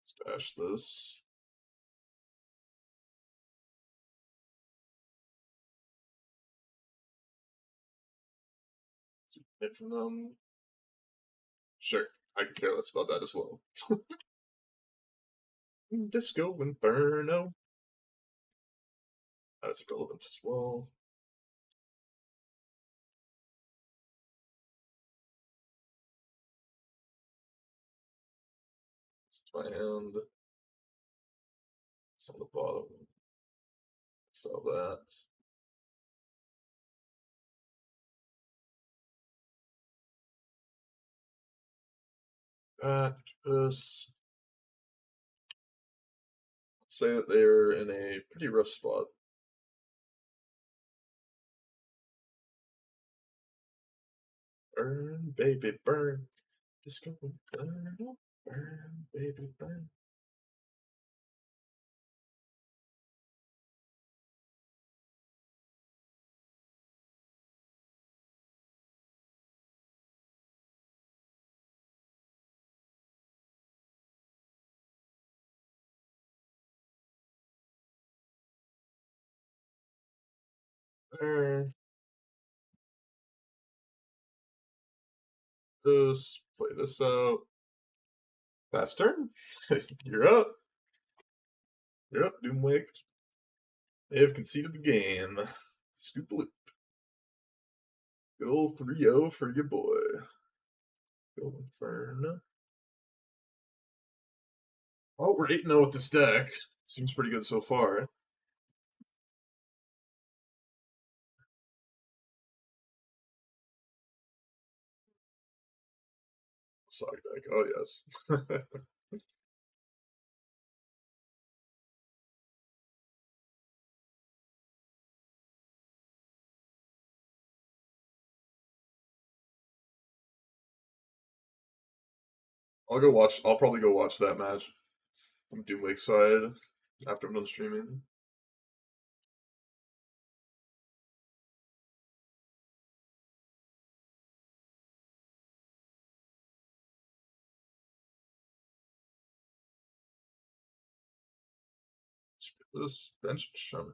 Stash this. Hit from them. Sure. I could care less about that as well. Disco Inferno. That's relevant as well. It's my hand. It's on the bottom. Sell that. This. Say that they're in a pretty rough spot. Burn, baby, burn. Disco Inferno. Burn, baby, burn. Burn. This. Play this out. Fast turn. You're up. You're up, Doomwake. They have conceded the game. Scoop loop. Good old 3-0 for your boy. Go Inferno. Oh, we're 8-0 with this deck. Seems pretty good so far. Saga deck. Oh, yes. I'll probably go watch that match from Doomwake side after I'm done streaming. This bench shaman.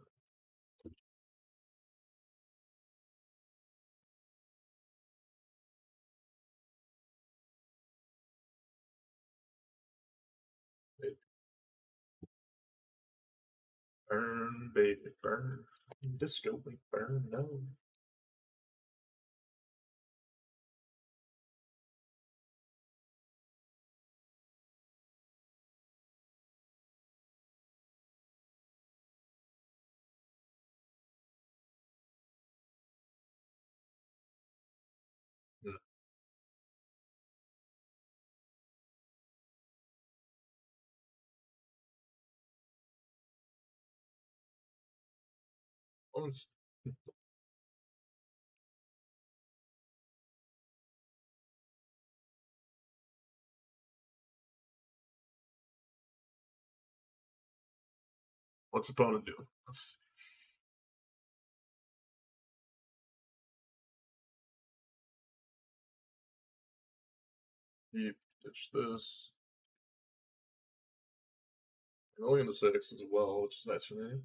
Burn, baby, burn. Disco, burn, no. What's opponent do? Let's see. Ditch this. I'm only into 6 as well, which is nice for me.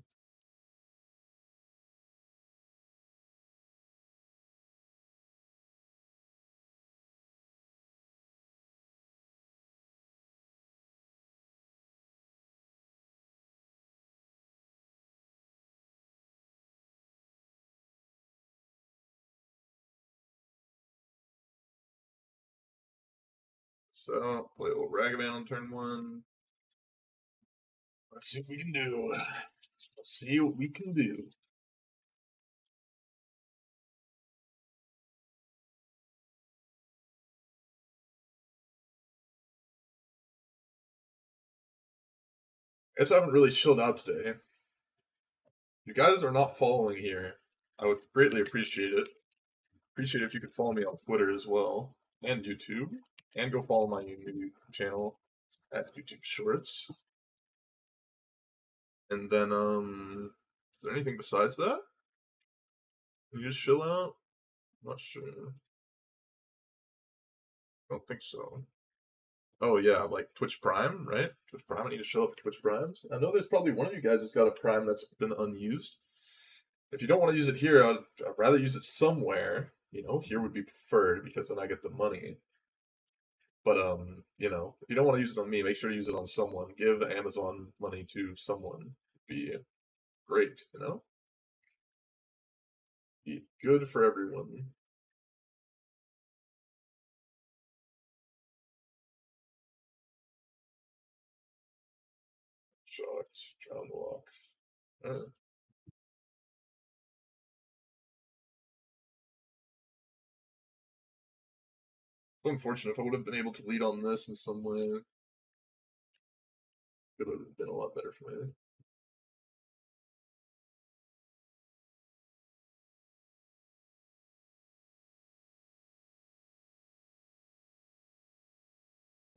So, play a little Ragavan on turn 1. Let's see what we can do. Let's see what we can do. I guess I haven't really chilled out today. You guys are not following here. I would greatly appreciate it. Appreciate it if you could follow me on Twitter as well, and YouTube, and go follow my YouTube channel at YouTube Shorts. And then, is there anything besides that? Can you just chill out? I'm not sure. I don't think so. Oh yeah, like Twitch Prime, right? Twitch Prime. I need to show up Twitch Primes. I know there's probably one of you guys who's got a Prime that's been unused. If you don't want to use it here, I'd rather use it somewhere. You know, here would be preferred because then I get the money. But you know, if you don't want to use it on me, make sure to use it on someone. Give Amazon money to someone. It'd be great, you know? Be good for everyone. Shocked, drown lock. So unfortunate. If I would have been able to lead on this in some way, it would have been a lot better for me.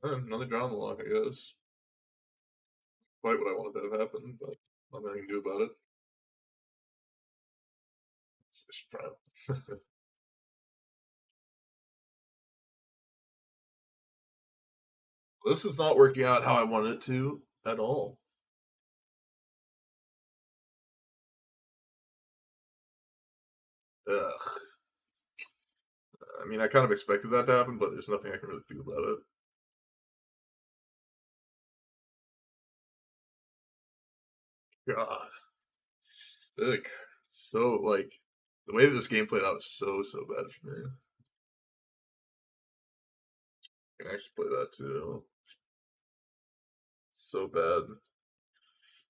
Another drown lock, I guess. Quite what I wanted to have happen, but nothing I can do about it. It's prime. This is not working out how I wanted it to at all. Ugh. I mean, I kind of expected that to happen, but there's nothing I can really do about it. God. Ugh. So, like, the way that this game played out is so bad for me. I can actually play that too. So bad.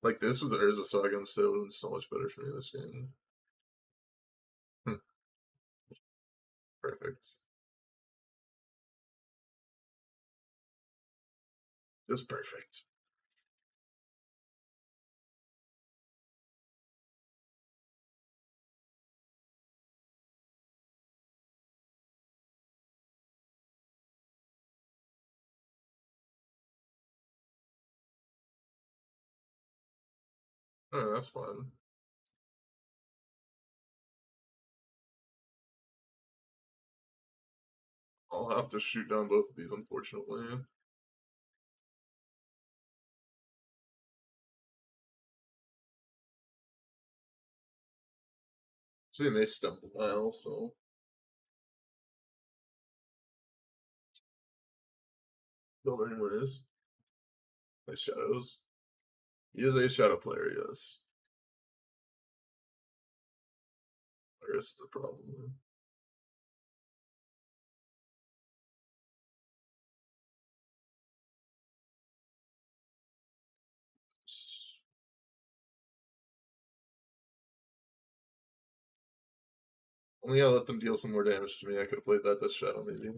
Like, this was an Urza Saga instead, it would have been so much better for me this game. Perfect. Just perfect. Oh, that's fine. I'll have to shoot down both of these, unfortunately. See, they stumble now, so. Don't anyways. My shadows. He is a shadow player, yes. I guess it's a problem. Only I let them deal some more damage to me. I could have played that Death Shadow, maybe.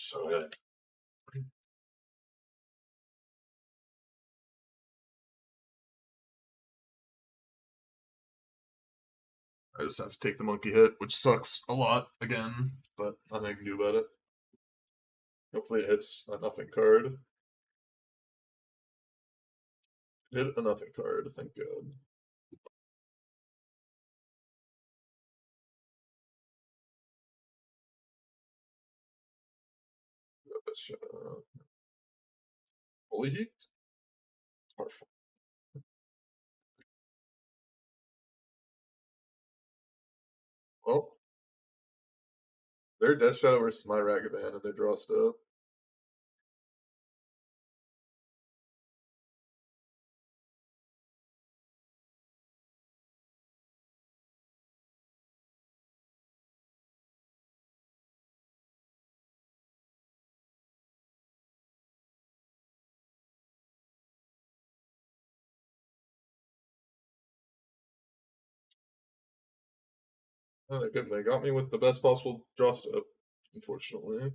So good. I just have to take the monkey hit, which sucks a lot again, but nothing I can do about it. Hopefully it hits a nothing card. Hit a nothing card, thank God. Holy heat? Powerful. Well, their Death Shadow versus my Ragavan and their draw stuff. Oh, they couldn't. They got me with the best possible draw stuff, unfortunately. I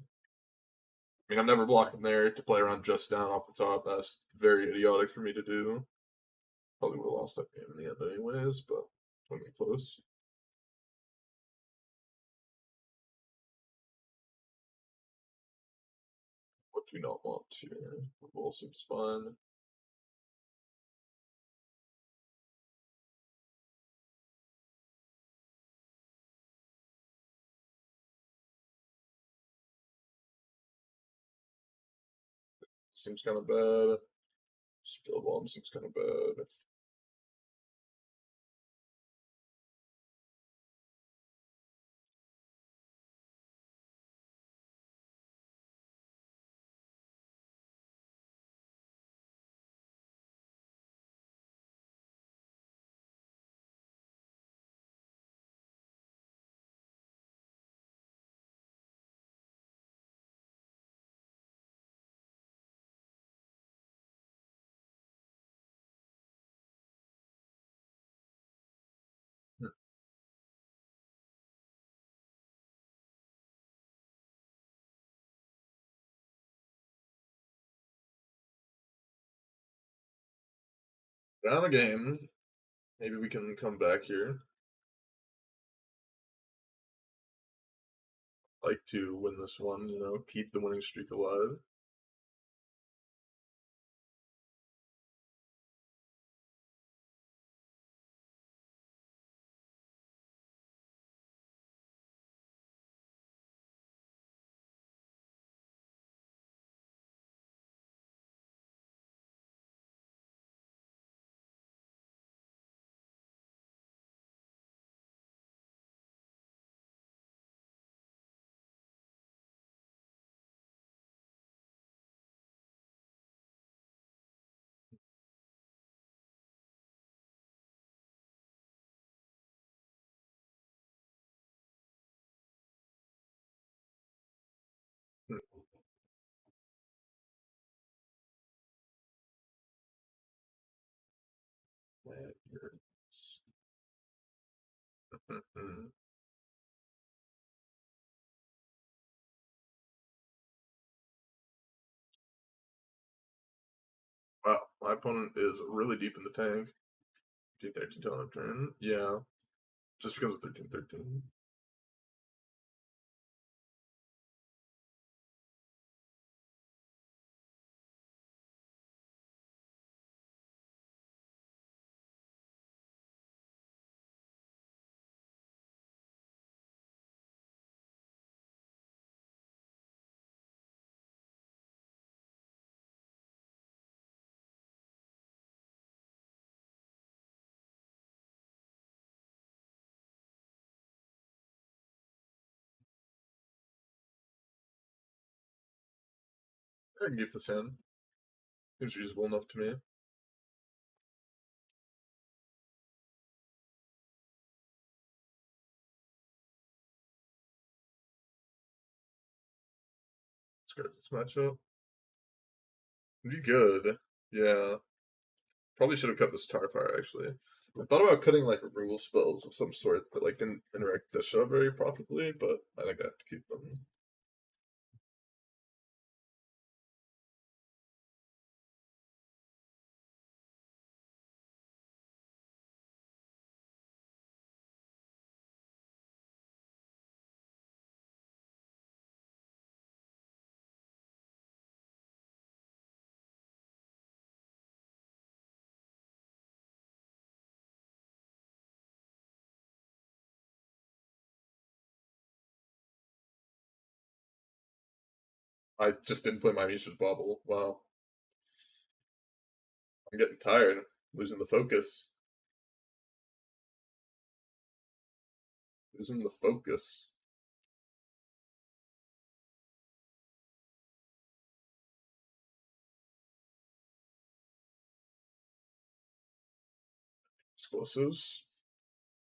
mean, I'm never blocking there to play around just down off the top. That's very idiotic for me to do. Probably would have lost that game in the end anyways, but when we close. What do we not want here? Revolt seems fun. Seems kind of bad. Spill bomb seems kind of bad. Down a game. Maybe we can come back here. Like to win this one, keep the winning streak alive. Wow, my opponent is really deep in the tank. 13-13 on a turn. Yeah, just because of 13-13. I can keep this in. It's usable enough to me. Let's get this matchup. Be good. Yeah. Probably should have cut this tar fire actually. I thought about cutting like removal spells of some sort that like didn't interact with the show very profitably, but I think I have to keep them. I just didn't play my Misha's Bobble. Wow. I'm getting tired. Losing the focus. Losing the focus. Explosives.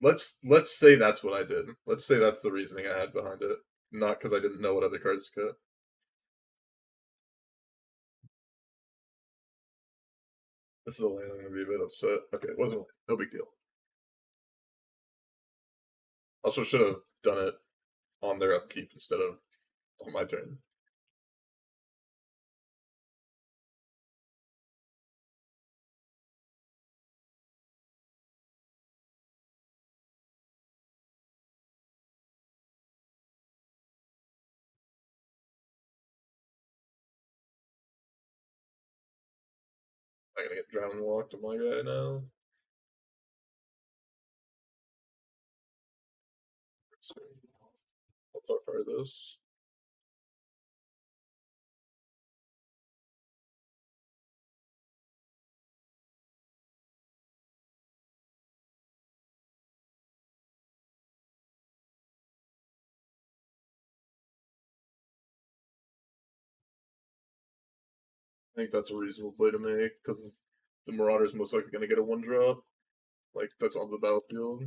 Let's say that's what I did. Let's say that's the reasoning I had behind it. Not because I didn't know what other cards to cut. This is a lane I'm gonna be a bit upset. Okay, it wasn't no big deal. Also should have done it on their upkeep instead of on my turn. I'm gonna get drowned and walked on my guy now. I'll talk fire this. I think that's a reasonable play to make because the Marauder's most likely gonna get a 1-drop. Like that's on the battlefield.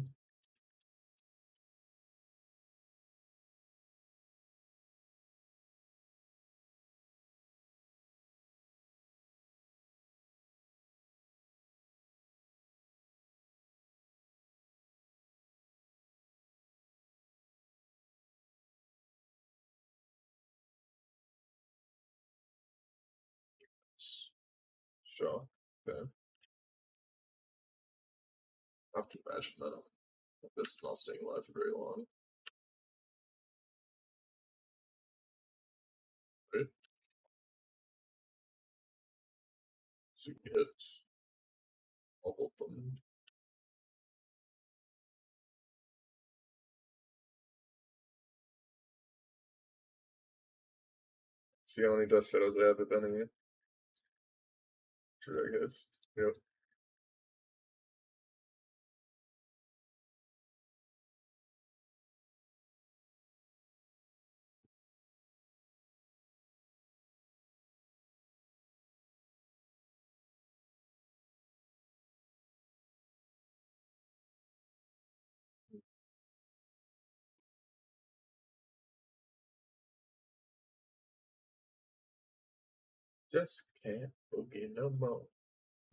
Sure. Okay. I have to imagine that. This is not staying alive for very long. Right? So you hit. I'll hold them. See how many Dust Shadows I have, if any. True, I guess. Yep. Just can't boogie no more.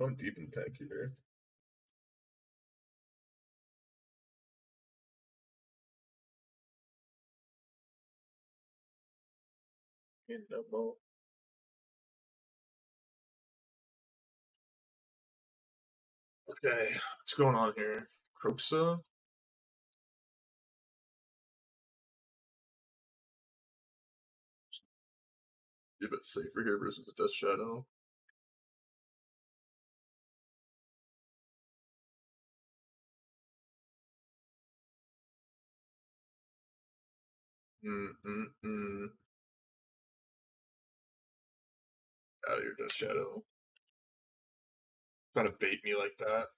I'm deep in tank here. In no more. Okay, what's going on here? Croxa? Be a bit safer here versus a Death Shadow. Mm. Out of your Death Shadow. Trying to bait me like that.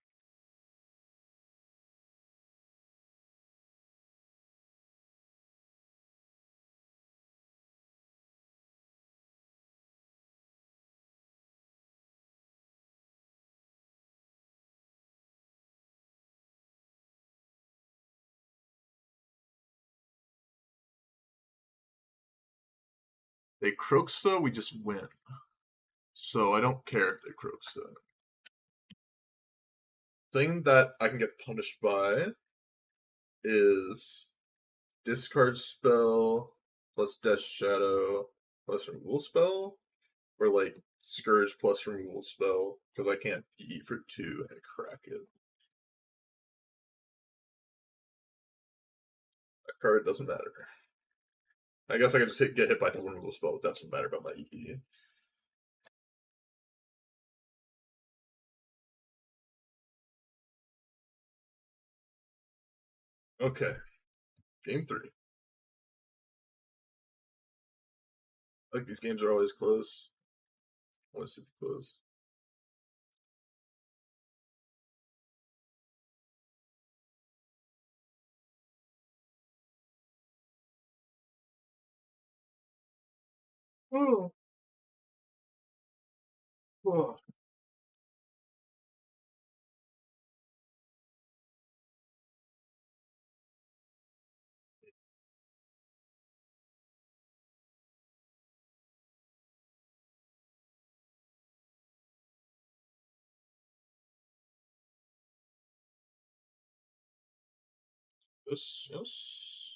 They Croxa, we just win. So I don't care if they Croxa. Thing that I can get punished by is discard spell plus Death Shadow plus removal spell, or like Scourge plus removal spell because I can't eat for 2 and crack it. That card doesn't matter. I guess I could just get hit by the removal spell, but that doesn't matter about my EE. Okay, game 3. Like these games are always close. Always super close. Oh, oh. Yes, yes.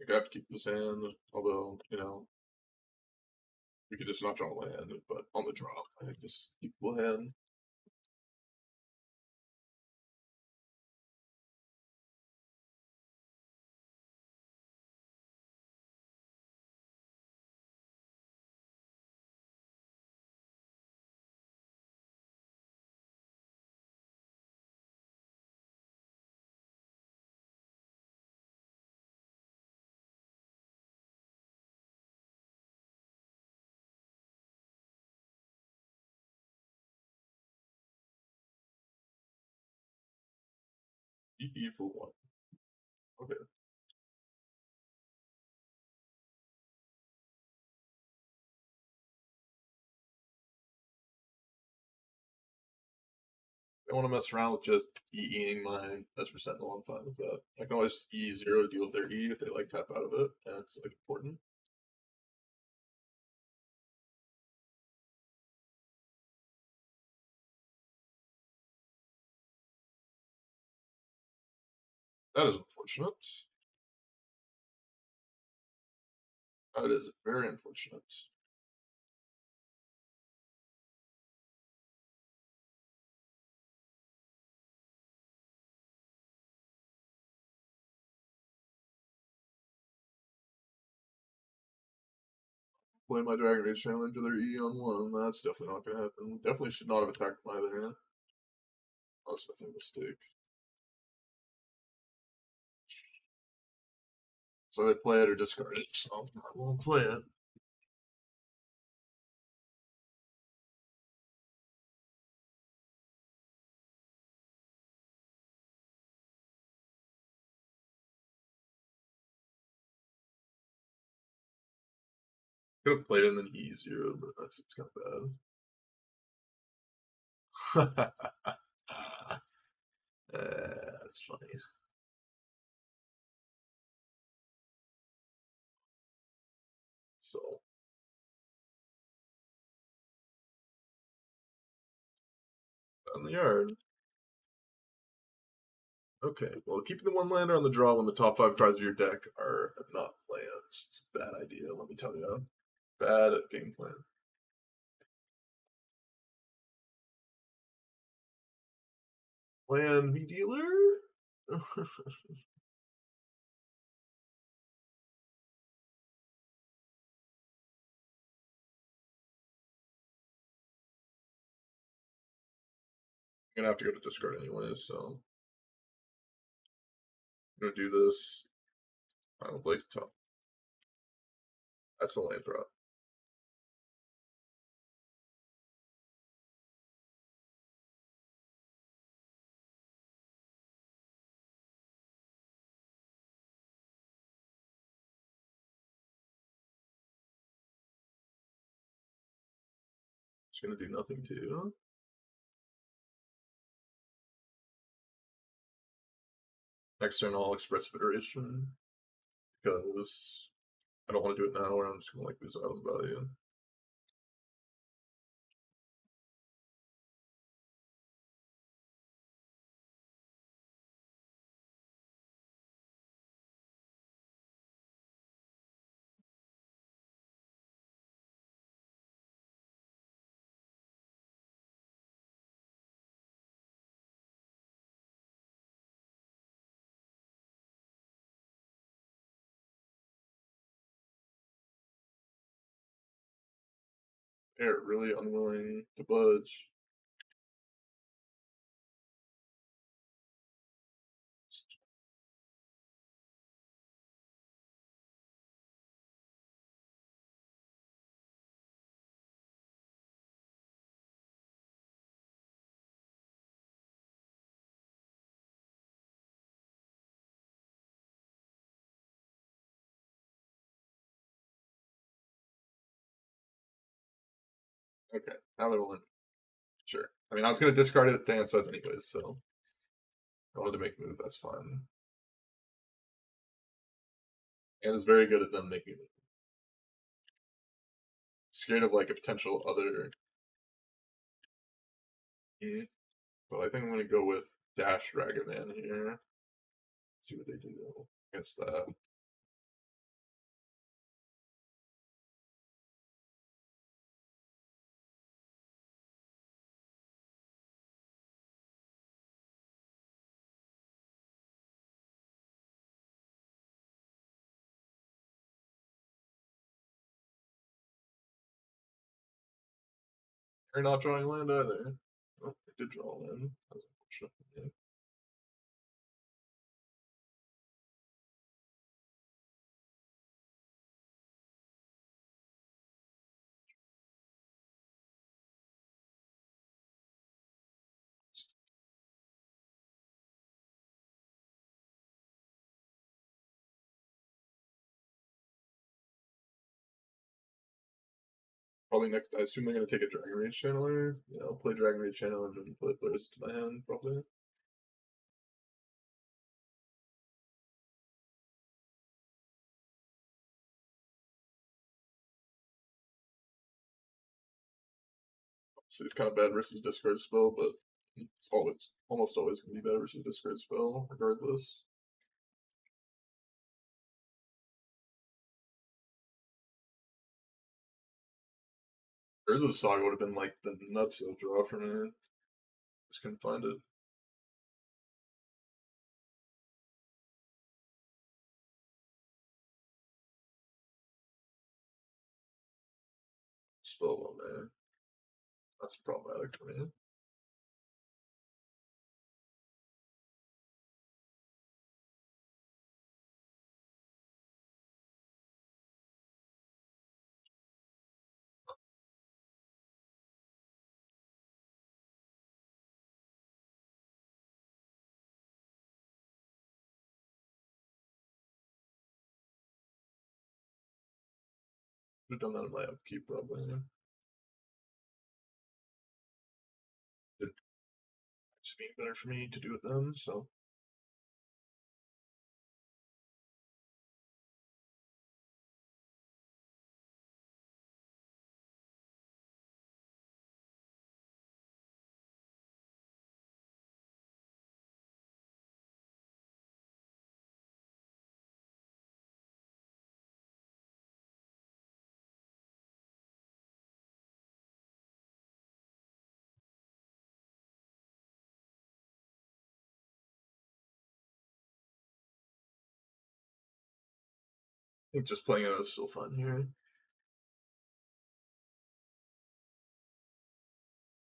I have to keep this hand, although, we could just not draw land, but on the draw, I think this keepable hand. E for one. Okay. I want to mess around with just E-ing my S%, I'm fine with that. I can always E0 deal with their E if they like tap out of it, and it's like important. That is unfortunate. That is very unfortunate. Play my Dragon Age Challenge to their E on one. That's definitely not going to happen. Definitely should not have attacked my other hand. That's definitely a mistake. So they play it or discard it, so I won't play it. Could have played it in an E0, but that seems kind of bad. That's funny. So, on the yard. Okay, well, keeping the one lander on the draw when the top five cards of your deck are not lands. It's a bad idea, let me tell you. Bad game plan. Land me dealer? I'm gonna have to go to discard anyways, so I'm gonna do this. I would like to top. That's the land drop. It's gonna do nothing too. Next turn I'll express federation because I don't want to do it now or I'm just gonna like lose out on value. They're really unwilling to budge. Okay, now they're one. Sure. I mean, I was gonna discard it to hand size anyways, so I wanted to make a move. That's fine. And is very good at them making it. Scared of like a potential other. But I think I'm gonna go with Dash Ragavan here. See what they do against that. They're not drawing land either. Oh, they did draw land. That was unfortunate. Yeah. Probably next. I assume they're gonna take a Dragon Rage Channeler. Yeah, I'll play Dragon Rage Channel and then put Lurrus to my hand, probably. So it's kind of bad versus discard spell, but it's almost always gonna be bad versus discard spell, regardless. Urza's Saga would have been like the nutso draw for me. Just couldn't find it. Spell one there. That's problematic for me. Would have done that in my upkeep probably. It should be better for me to do it then, so I think just playing it is still fun here.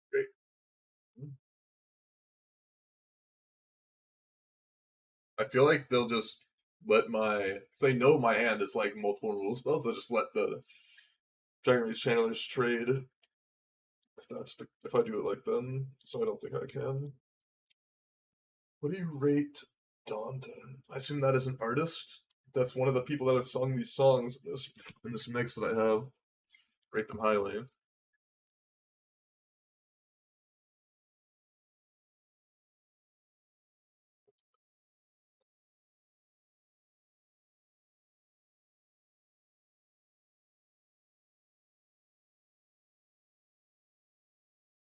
Great. I feel like they'll just let my, because they know my hand is like multiple rule spells. They'll just let the Dragon Rage Channelers trade if I do it like them. So I don't think I can. What do you rate Dante? I assume that is an artist. That's one of the people that have sung these songs in this mix that I have. Rate them highly.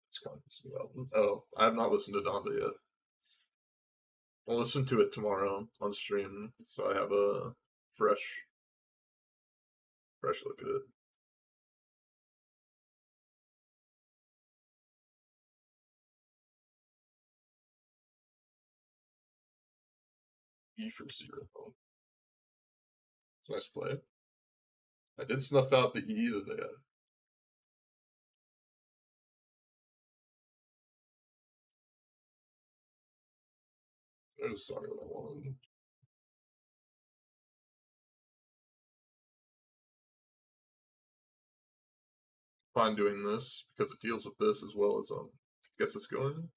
It's called this new album. Oh, I have not listened to Dante yet. I'll listen to it tomorrow on stream, so I have a fresh, fresh look at it. E for 0. It's a nice play. I did snuff out the E that they had. There's a Saga that I wanted. Fine doing this because it deals with this as well as gets us going.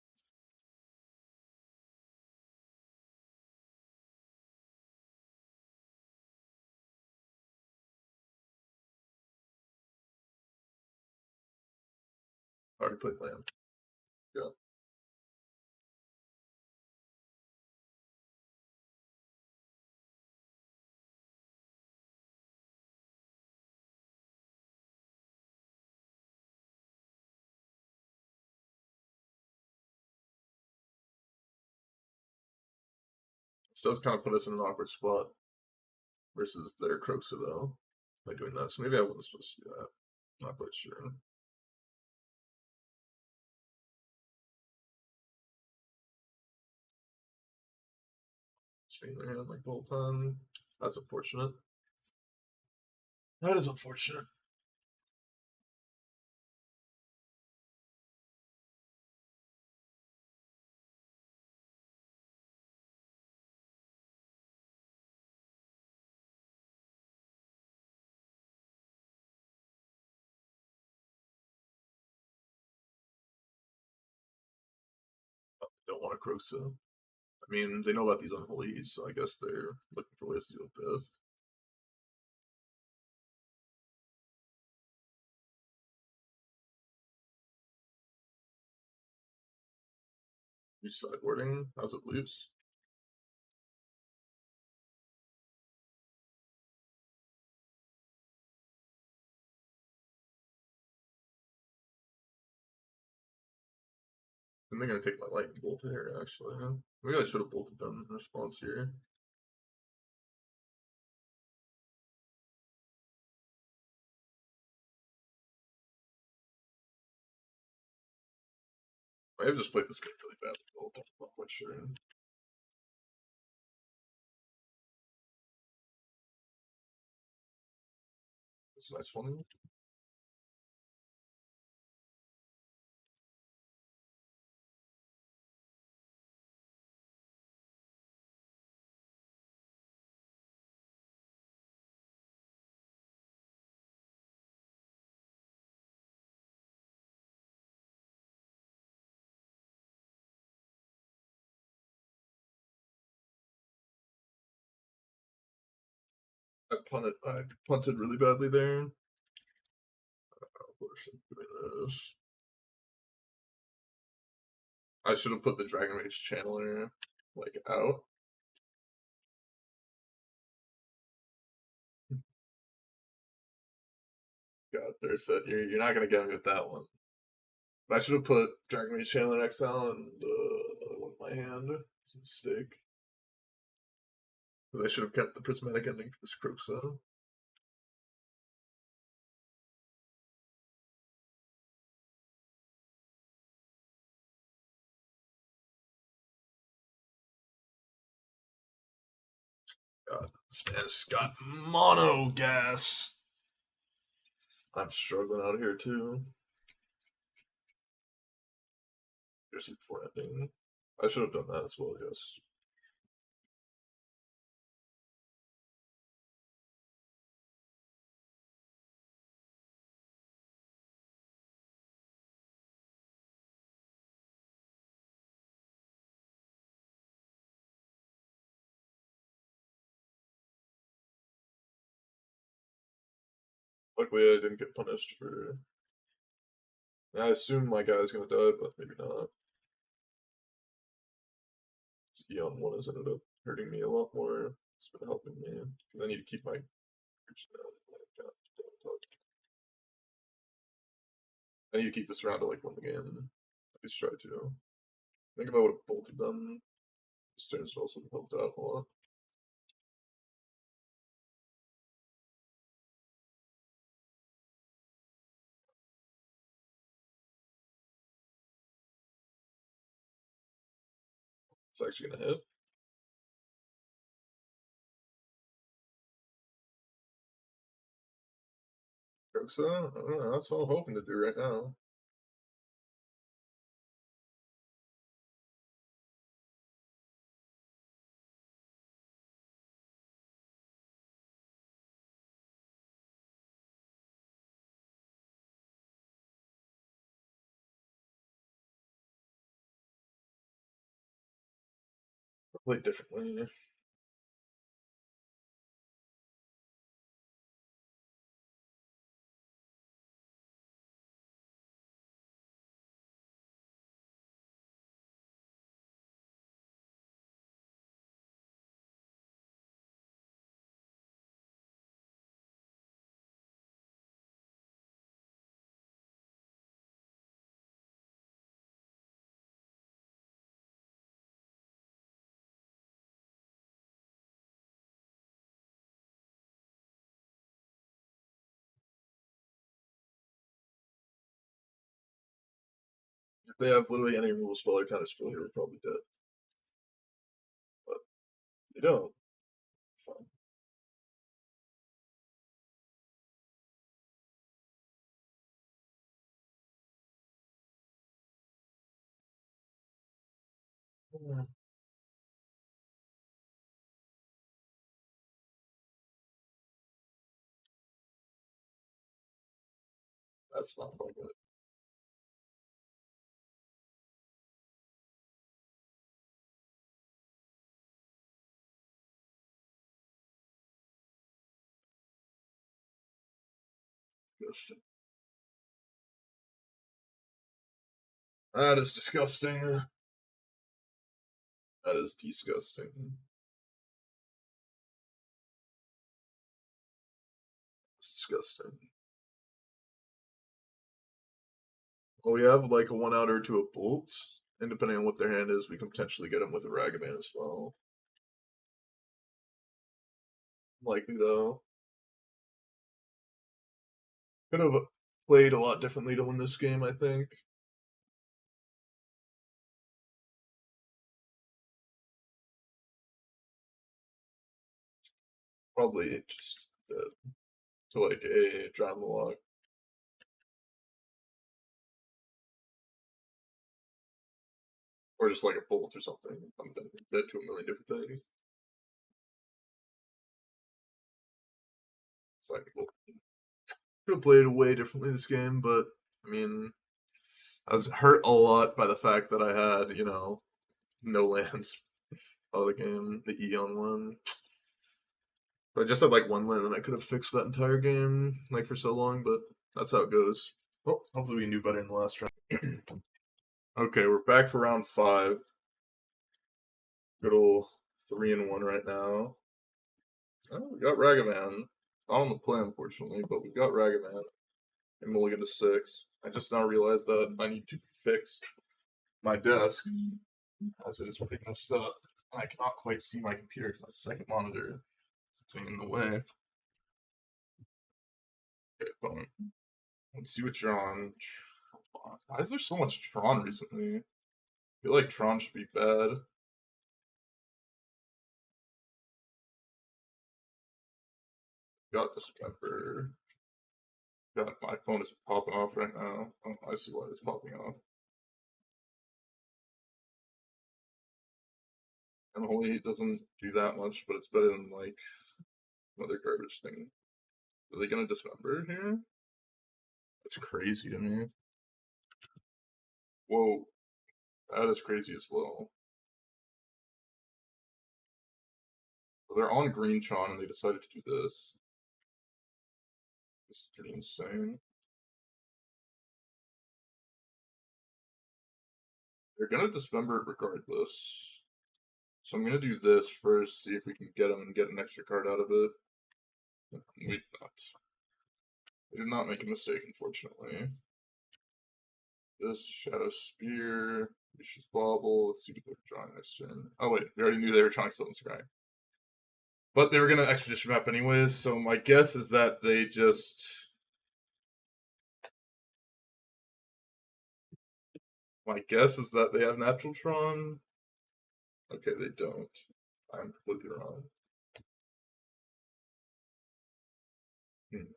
Already played land. Yeah. This does kind of put us in an awkward spot versus their Croxa though by doing that. So maybe I wasn't supposed to do that. Not quite sure. Staying their hand like the whole time. That's unfortunate. That is unfortunate. Don't want to Croxa. I mean, they know about these unholies, so I guess they're looking for ways to deal with this. You sideboarding? How's it loose? I'm gonna take my lightning bolt here, actually. Maybe I should have bolted them in response here. I have just played this game really badly the whole time. I'm not quite sure. It's a nice one. I punted really badly there. I should have put the Dragon Rage Channeler like out. God, there's that. You're not gonna get me with that one. But I should have put Dragon Rage Channeler XL and the other one in my hand. It's a mistake. Because I should have kept the prismatic ending for this Croxa. God, this man's got mono gas. I'm struggling out here too. Here's before ending. I should have done that as well, yes. Luckily, I didn't get punished for. I assume my guy's gonna die, but maybe not. This Eon one has ended up hurting me a lot more. It's been helping me because I need to keep my. I need to keep this around to like win the game. At least try to. I think if I would have bolted them, this turn also would have helped out a lot. It's actually gonna hit. Urza? I don't know, that's what I'm hoping to do right now. Play differently. If they have literally any removal spell or counter spell here, we're probably dead. But they don't. Fine. That's not quite good. That is disgusting. That is disgusting. It's disgusting. Well, we have like a 1-outer to a bolt, and depending on what their hand is, we can potentially get them with a Ragavan as well. Likely though. Could have played a lot differently to win this game, I think. Probably just to like a drama log. Or just like a bolt or something. I'm dead to a million different things. It's like, well, could have played way differently this game, but I mean, I was hurt a lot by the fact that I had, no lands out of the game, the Eon one. But I just had like one land and I could have fixed that entire game like for so long, but that's how it goes. Well, hopefully we knew better in the last round. Okay, we're back for round 5. Good old 3-1 right now. Oh, we got Ragavan. Not on the play, unfortunately, but we got Ragavan. And mulligan to 6. I just now realized that I need to fix my desk as it is pretty messed up. And I cannot quite see my computer because my second monitor is getting in the way. Okay, opponent. Let's see what you're on. Why is there so much Tron recently? I feel like Tron should be bad. Got Dismember. God, my phone is popping off right now. Oh, I see why it's popping off. And Holy doesn't do that much, but it's better than like another garbage thing. Are they gonna Dismember here? That's crazy to me. Whoa, that is crazy as well. They're on green Tron and they decided to do this. This is pretty insane. They're gonna Dismember it regardless. So I'm gonna do this first, see if we can get them and get an extra card out of it. We did not. We did not make a mistake, unfortunately. This Shadow Spear, Vicious Bauble. Let's see what they're drawing next turn. Oh wait, we already knew they were trying Silent Scry. But they were gonna Expedition Map anyways, so my guess is that they just. My guess is that they have Natural Tron. Okay, they don't. I'm completely wrong. Hmm.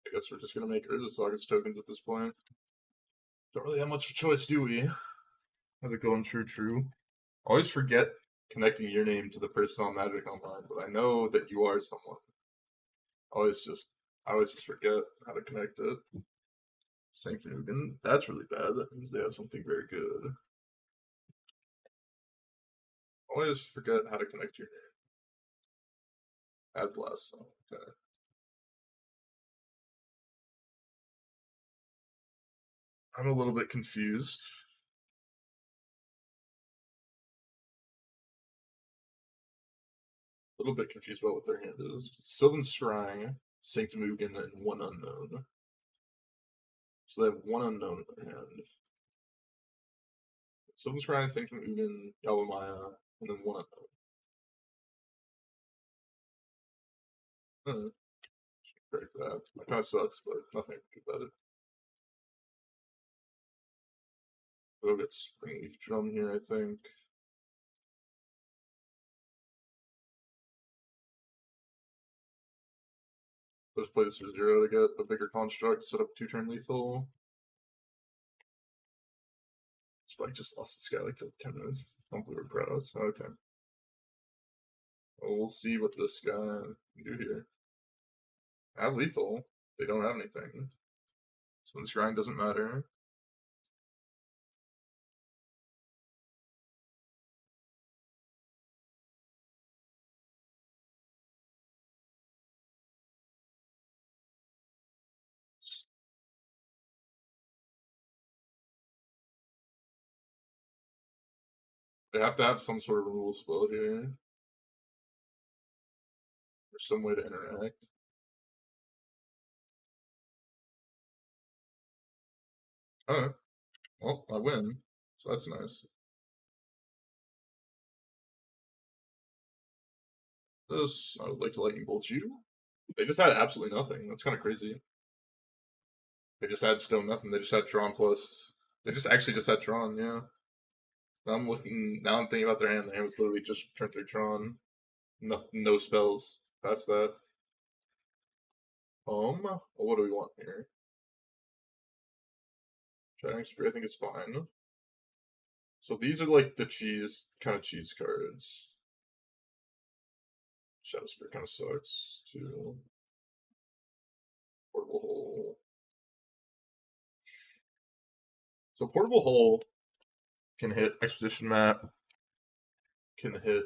I guess we're just gonna make Urza Saga's tokens at this point. Don't really have much choice, do we? How's it going? True. Always forget connecting your name to the person on Magic Online, but I know that you are someone. I always just forget how to connect it. Same for Nugan. That's really bad. That means they have something very good. Always forget how to connect your name. Add blast. Okay. I'm a little bit confused. A little bit confused about what their hand is. Sylvan Scrying, Sanctum Ugin, and one unknown. So they have one unknown in their hand. Sylvan Scrying, Sanctum Ugin, Yawamaya, and then one unknown. Hmm. Break that. That kind of sucks, but nothing I can do about it. We'll get Springleaf Drum here, I think. Let's play this for 0 to get a bigger construct, set up 2-turn lethal. Spike just lost this guy like to 10 minutes. Don't believe we're pros. Okay. Well, we'll see what this guy can do here. Have lethal. They don't have anything. So this grind doesn't matter. They have to have some sort of removal spell here. Or some way to interact. Alright. Well, I win. So that's nice. This, I would like to lightning bolt you. They just had absolutely nothing. That's kind of crazy. They just had still nothing. They just had drawn plus. They just actually just had drawn, yeah. Now I'm looking. Now I'm thinking about their hand. Their hand was literally just turn 3 drawn. No spells past that. Well, what do we want here? Shining Spear, I think is fine. So these are like the kind of cheese cards. Shadow Spear kind of sucks too. Portable Hole. So Portable Hole can hit Exposition Map. Can hit,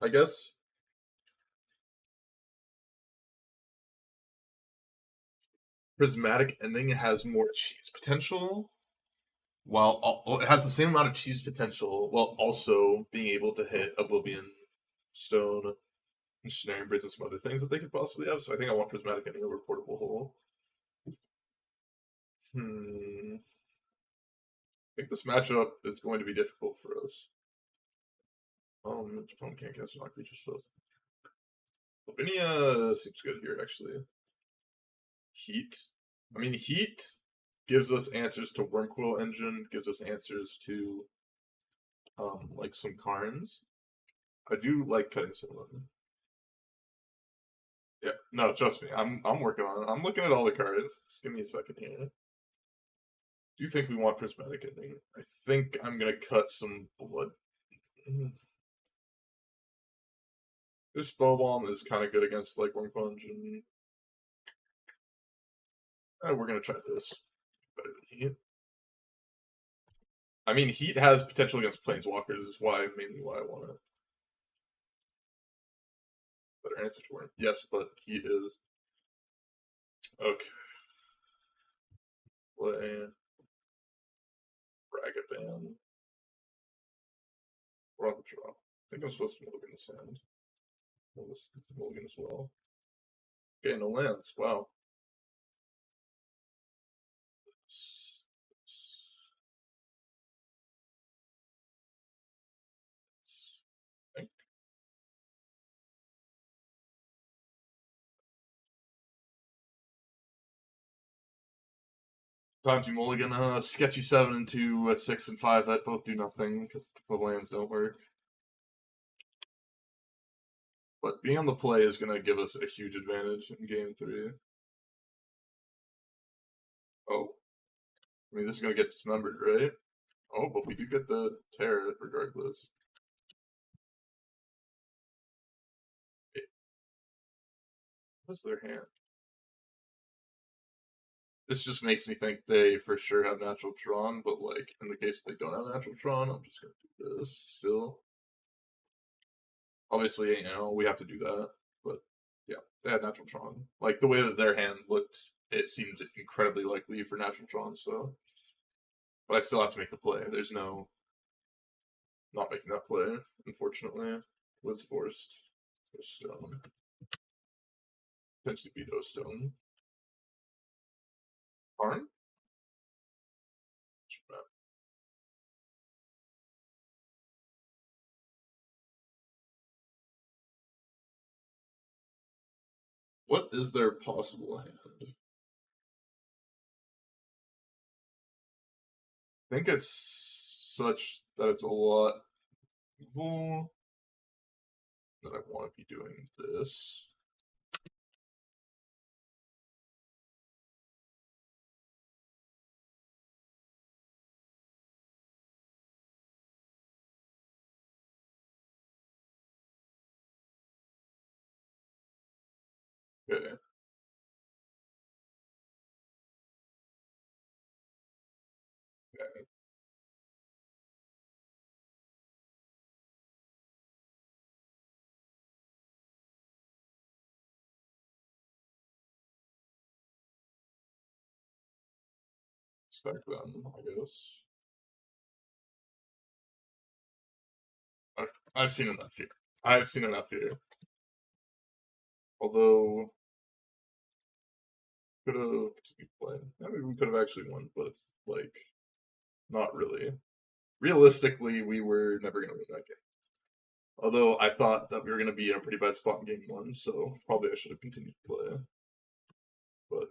I guess. Prismatic Ending has more cheese potential, while it has the same amount of cheese potential, while also being able to hit Oblivion Stone, Snaring Bridge, and some other things that they could possibly have. So I think I want Prismatic Ending over Portable Hole. I think this matchup is going to be difficult for us. Each opponent can't cast non-creature spells. Lavinia seems good here, actually. Heat. I mean, Heat gives us answers to Wormquill Engine, gives us answers to like some Karns. I do like cutting some of them. Yeah, no, trust me, I'm working on it. I'm looking at all the cards. Just give me a second here. Do you think we want Prismatic Ending? I think I'm gonna cut some blood. This Bomb is kind of good against like Wormquill Engine. We're gonna try this. Better than Heat. I mean, Heat has potential against Planeswalkers. Is mainly why I want it. Better answer to Worm. Yes, but Heat is okay. Play Ragavan. We're on the draw. I think I'm supposed to Mulligan the Sand. Well, this is Mulligan as well. Okay, no lands. Wow. I think. Times you mulligan a sketchy 7 into a 6 and 5 that both do nothing because the lands don't work. But being on the play is going to give us a huge advantage in game 3. Oh. I mean, this is going to get dismembered, right? Oh, but we do get the tear regardless. What's their hand? This just makes me think they for sure have natural Tron, but like in the case they don't have natural Tron, I'm just gonna do this still. Obviously, we have to do that, but yeah, they had natural Tron. Like the way that their hand looked, it seemed incredibly likely for natural Tron. So, but I still have to make the play. There's no not making that play. Unfortunately, was forced. Stone. Potentially beat O Stone. Karn? What is their possible hand? I think it's such that it's a lot evil that I want to be doing this. Okay. Okay. Expect them, I guess. I've seen enough here. I've seen enough here. Although could have playing. I mean, we could have actually won, but it's like not really. Realistically, we were never gonna win that game. Although I thought that we were gonna be in a pretty bad spot in game one, so probably I should have continued to play. But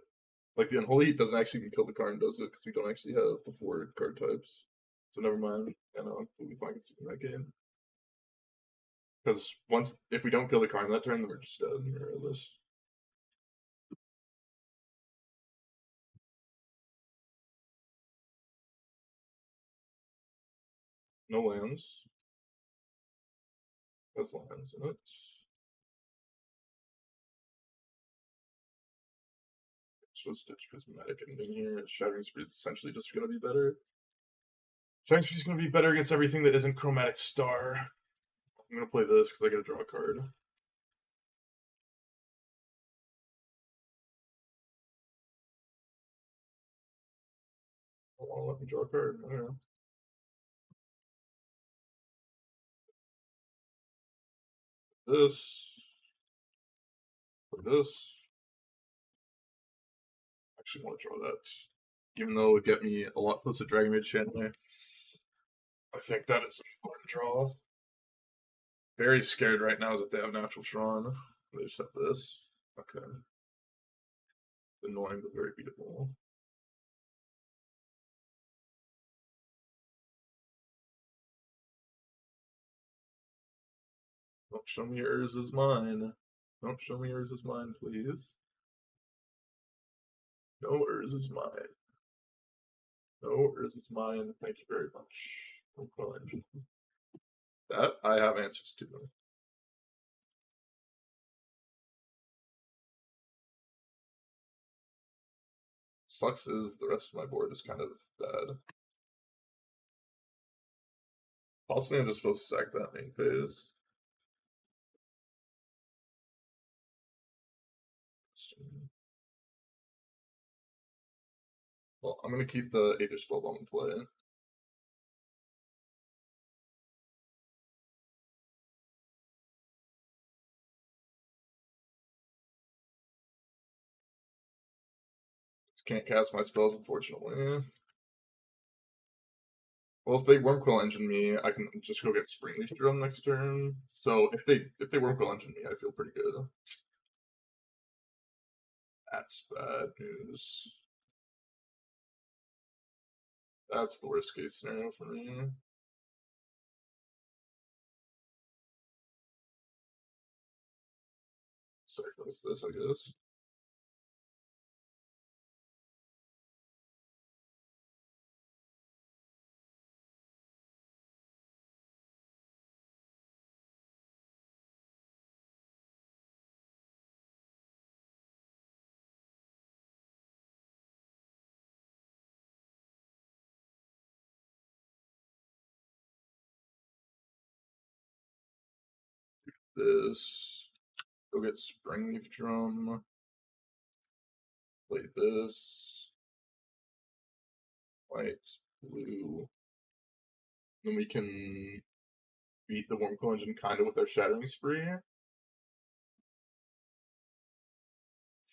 like the unholy heat doesn't actually even kill the card, does it? Because we don't actually have the 4 card types. So never mind. I know I'm completely fine considering that game. Because once if we don't kill the card in that turn, then we're just dead regardless. No lands. Has lands in it. Just Ditch Prismatic ending here. Shattering Spree is essentially just gonna be better. Shattering Spree is gonna be better against everything that isn't Chromatic Star. I'm gonna play this because I gotta draw a card. I wanna let me draw a card. I don't know. This. Play this. Actually want to draw that. Even though it would get me a lot closer to Dragon Maid Channeler. I think that is an important draw. Very scared right now is that they have natural Tron. They just have this. Okay. Annoying but very beatable. Don't show me yours is mine. Don't show me yours is mine, please. No, yours is mine. No, yours is mine. Thank you very much. That I have answers to. Sucks is the rest of my board is kind of bad. Possibly I'm just supposed to sack that main phase. Well, I'm gonna keep the Aether Spellbomb in play. Just can't cast my spells, unfortunately. Well, if they Wormquill Engine me, I can just go get Springleaf Drum next turn. So if they Wormquill Engine me, I feel pretty good. That's bad news. That's the worst case scenario for me. Sacrifice this, I guess. This. Go get Springleaf Drum. Play this. White, blue. Then we can beat the Wormquill Engine kind of with our Shattering Spree.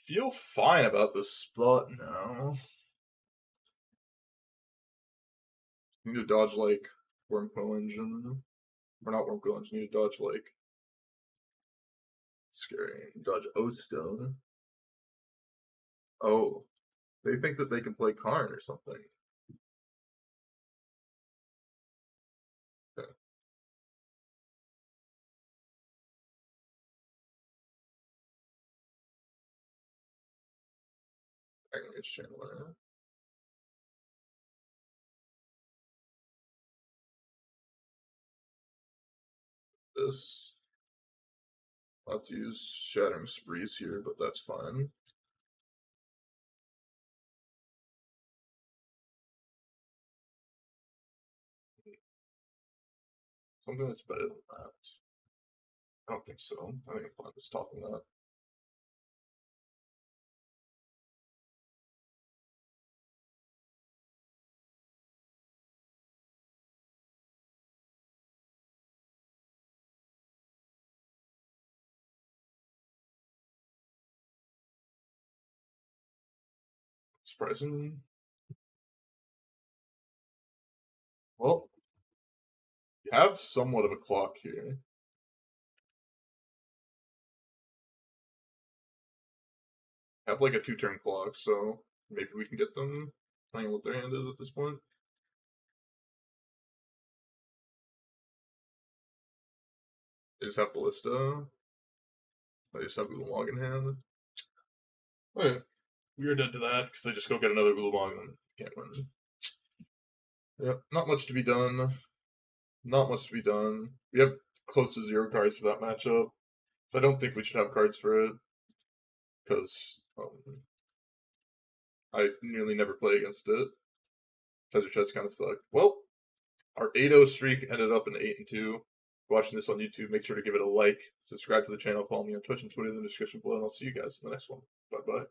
Feel fine about this spot now. Need to dodge like Wormquill Engine. Or not Wormquill Engine, need to dodge like scary. Dodge O Stone. Oh, they think that they can play Karn or something. Yeah, Dragon Chandler. This. I'll have to use Shattering Sprees here, but that's fine. Something that's better than that. I don't think so. I think I'm just talking that. Surprising. Well, you have somewhat of a clock here. Have like a 2-turn clock, so maybe we can get them playing what their hand is at this point. They just have Ballista. They just have Gulong in hand. Okay, we are dead to that because they just go get another Gulong and can't win. Yeah, not much to be done. Not much to be done. We have close to 0 cards for that matchup. So I don't think we should have cards for it. Because I nearly never play against it. Treasure chest kind of sucked. Well, our 8-0 streak ended up in 8-2. Watching this on YouTube, make sure to give it a like, subscribe to the channel, follow me on Twitch and Twitter in the description below, and I'll see you guys in the next one. Bye bye.